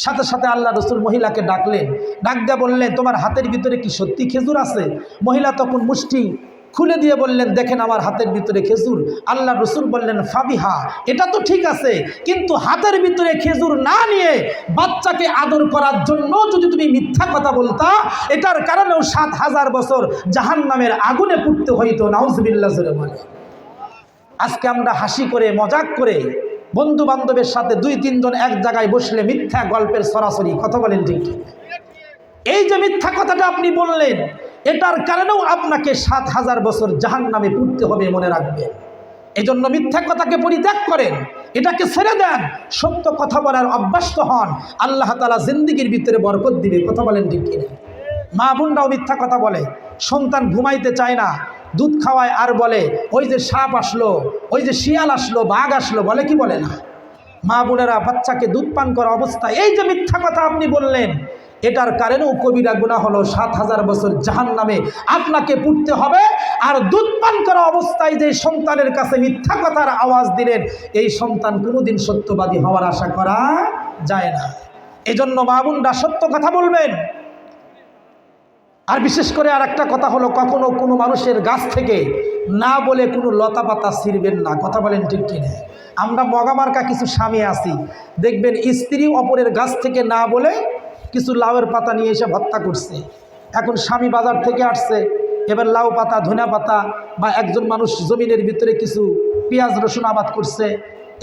সাথে সাথে আল্লাহ রসুল মহিলাকে ডাকলেন, ডাক দিয়ে বললেন, তোমার হাতের ভিতরে কি সত্যি খেজুর আছে? মহিলা তখন মুষ্টি খুলে দিয়ে বললেন, দেখেন আমার হাতের ভিতরে খেজুর। আল্লাহ রসুল বললেন, ফাবিহা, এটা তো ঠিক আছে, কিন্তু হাতের ভিতরে খেজুর না নিয়ে বাচ্চাকে আদর করার জন্য যদি তুমি মিথ্যা কথা বলতা, এটার কারণেও 7000 বছর জাহান্নামের আগুনে পুড়তে হইতো। নাউজুবিল্লাহ জোরে বলে। আজকে আমরা হাসি করে মজাক করে বন্ধু বান্ধবের সাথে 2-3 জন এক জায়গায় বসলে মিথ্যা গল্পের সরাসরি। কথা বলেন ঠিক? এই যে মিথ্যা কথাটা আপনি বললেন, এটার কারণেও আপনাকে 7000 বছর জাহান্নামে পুড়তে হবে, মনে রাখবেন। এজন্য মিথ্যা কথাকে পরিত্যাগ করেন, এটাকে ছেড়ে দেন, সত্য কথা বলার অভ্যস্ত হন। আল্লাহ তাআলা জিন্দেগির ভিতরে বরকত দিবে। কথা বলেন ঠিক কিনা? মা বোনরাও মিথ্যা কথা বলে, সন্তান ঘুমাইতে চায় না, দুধ খাওয়ায় আর বলে ওই যে সাপ আসলো, ওই যে শিয়াল আসলো, বাঘ আসলো, বলে কি বলে না? মা বোনেরা বাচ্চাকে দুধ পান করা অবস্থায় এই যে মিথ্যা কথা আপনি বললেন, এটার কারণেও কবিরা গুনাহ হলো, 7000 বছর জাহান্নামে আপনাকে পুড়তে হবে। আর দুধ পান করা অবস্থায় যে সন্তানের কাছে মিথ্যা কথার আওয়াজ দিলেন, এই সন্তান কোনোদিন সত্যবাদী হওয়ার আশা করা যায় না। এজন্য মা বোনরা সত্য কথা বলবেন। আর বিশেষ করে আর একটা কথা হলো, কখনো কোনো মানুষের গাছ থেকে না বলে কোনো লতা পাতা ছিঁড়বেন না। কথা বলেন ঠিক কিনা? আমরা মগামার্কা কিছু স্বামী আছি, দেখবেন স্ত্রী অপরের গাছ থেকে না বলে কিছু লাউয়ের পাতা নিয়ে এসে ভর্তা করছে। এখন স্বামী বাজার থেকে আসছে, এবার লাউ পাতা, ধনিয়া পাতা, বা একজন মানুষ জমিনের ভিতরে কিছু পেঁয়াজ রসুন আবাদ করছে,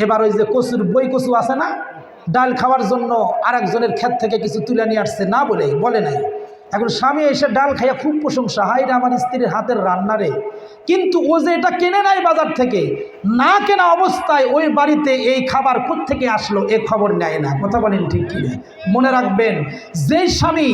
এবার ওই যে কচুর বই কচু আছে না, ডাল খাওয়ার জন্য আরেকজনের ক্ষেত থেকে কিছু তুলে নিয়ে আসছে, না বলে নাই। এখন স্বামী এসে ডাল খাইয়া খুব প্রশংসা, হাই রে আমার স্ত্রীর হাতের রান্নারে। কিন্তু ও যে এটা কিনে নাই বাজার থেকে, না কেনা অবস্থায় ওই বাড়িতে এই খাবার কোত্থেকে আসলো এ খবর নেয় না। কথা বলেন ঠিক কি না? মনে রাখবেন, যেই স্বামী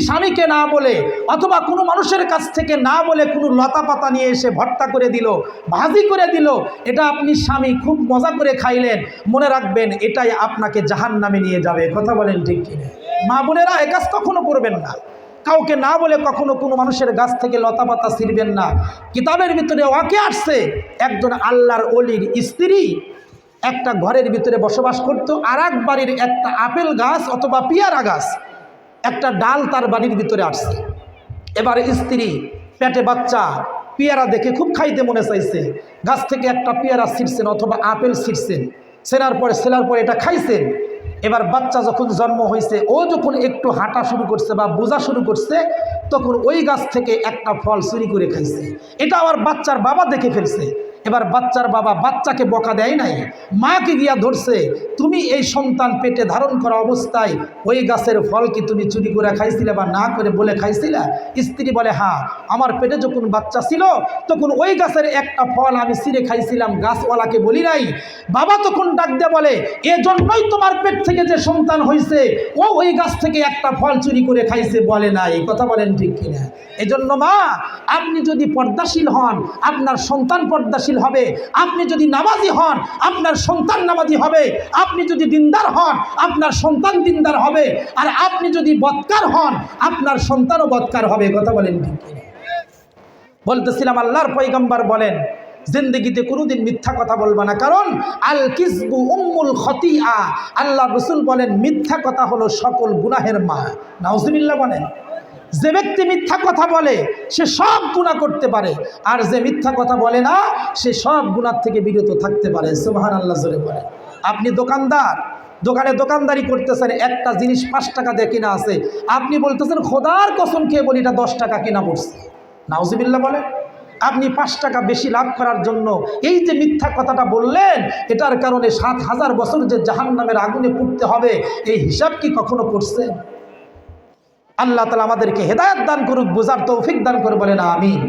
স্বামীকে না বলে অথবা কোনো মানুষের কাছ থেকে না বলে কোনো লতা পাতা নিয়ে এসে ভর্তা করে দিল, ভাজি করে দিল, এটা আপনি স্বামী খুব মজা করে খাইলেন, মনে রাখবেন এটাই আপনাকে জাহান্নামে নিয়ে যাবে। কথা বলেন ঠিক কি না? মা বোনেরা এ কাজ কখনো করবেন না। কাউকে না বলে কখনো কোনো মানুষের গাছ থেকে লতা পাতা ছিঁড়বেন না। কিতাবের ভিতরে ওয়াকে আসছে, একজন আল্লাহর ওলির স্ত্রী একটা ঘরের ভিতরে বসবাস করত, আর এক বাড়ির একটা আপেল গাছ অথবা পেয়ারা গাছ, একটা ডাল তার বাড়ির ভিতরে আসছে। এবার স্ত্রী পেটে বাচ্চা, পেয়ারা দেখে খুব খাইতে মনে চাইছে, গাছ থেকে একটা পেয়ারা ছিঁড়ছেন অথবা আপেল ছিঁড়ছেন, ছেলার পরে এটা খাইছেন। এবার বাচ্চা যখন জন্ম হয়েছে, ও যখন একটু হাঁটা শুরু করছে বা বোঝা শুরু করছে, তখন ওই গাছ থেকে একটা ফল চুরি করে খাইছে। এটা আবার বাচ্চার বাবা দেখে ফেলছে। এবার বাচ্চার বাবা বাচ্চাকে বকা দেয় নাই, মাকে গিয়া ধরছে, তুমি এই সন্তান পেটে ধারণ করা অবস্থায় ওই গাছের ফল কি তুমি চুরি করে খাইছিলে বা না করে বলে খাইছিলে? স্ত্রী বলে, হ্যাঁ, আমার পেটে যখন বাচ্চা ছিল তখন ওই গাছের একটা ফল আমি ছিঁড়ে খাইছিলাম, গাছওয়ালাকে বলি নাই। বাবা তখন ডাক দিয়ে বলে, এজন্যই তোমার পেট থেকে যে সন্তান হয়েছে ও ওই গাছ থেকে একটা ফল চুরি করে খাইছে, বলে নাই। কথা বলেন ঠিক কিনা? এজন্য মা, আপনি যদি পর্দাশীল হন আপনার সন্তান পর্দাশীল হবে, আপনি যদি নামাজি হন আপনার সন্তান নামাজি হবে, আপনি যদি দিনদার হন আপনার সন্তান দিনদার হবে, আর আপনি যদি বদকার হন আপনার সন্তানও বদকার হবে। কথা বলেন ঠিক কিনা? বলতেছিলাম, আল্লাহর পয়গম্বর বলেন, জিন্দেগিতে কোনোদিন মিথ্যা কথা বলবা না, কারণ আল কিসবু উম্মুল খতিয়া। আল্লাহ রসুল বলেন মিথ্যা কথা হলো সকল গুনাহের মা। নাউজুবিল্লাহ বলেন। যে ব্যক্তি মিথ্যা কথা বলে সে সব গুনাহ করতে পারে, আর যে মিথ্যা কথা বলে না সে সব গুনাহ থেকে বিরত থাকতে পারে। সুবহানাল্লাহ জোরে বলেন। আপনি দোকানদার, দোকানে দোকানদারি করতেছেন, একটা জিনিস 5 টাকা দিয়ে কিনা আছে, আপনি বলতেছেন খোদার কসম খেয়ে বলি এটা 10 টাকা কিনা পড়ছে। নাউজুবিল্লাহ বলেন। আপনি 5 টাকা বেশি লাভ করার জন্য এই যে মিথ্যা কথাটা বললেন, এটার কারণে 7000 বছর যে জাহান্নামের আগুনে পুড়তে হবে, এই হিসাব কি কখনো করছেন? আল্লাহ তাআলা আমাদেরকে হেদায়েত দান করুক, বুঝার তৌফিক দান করে, বলেন আমিন।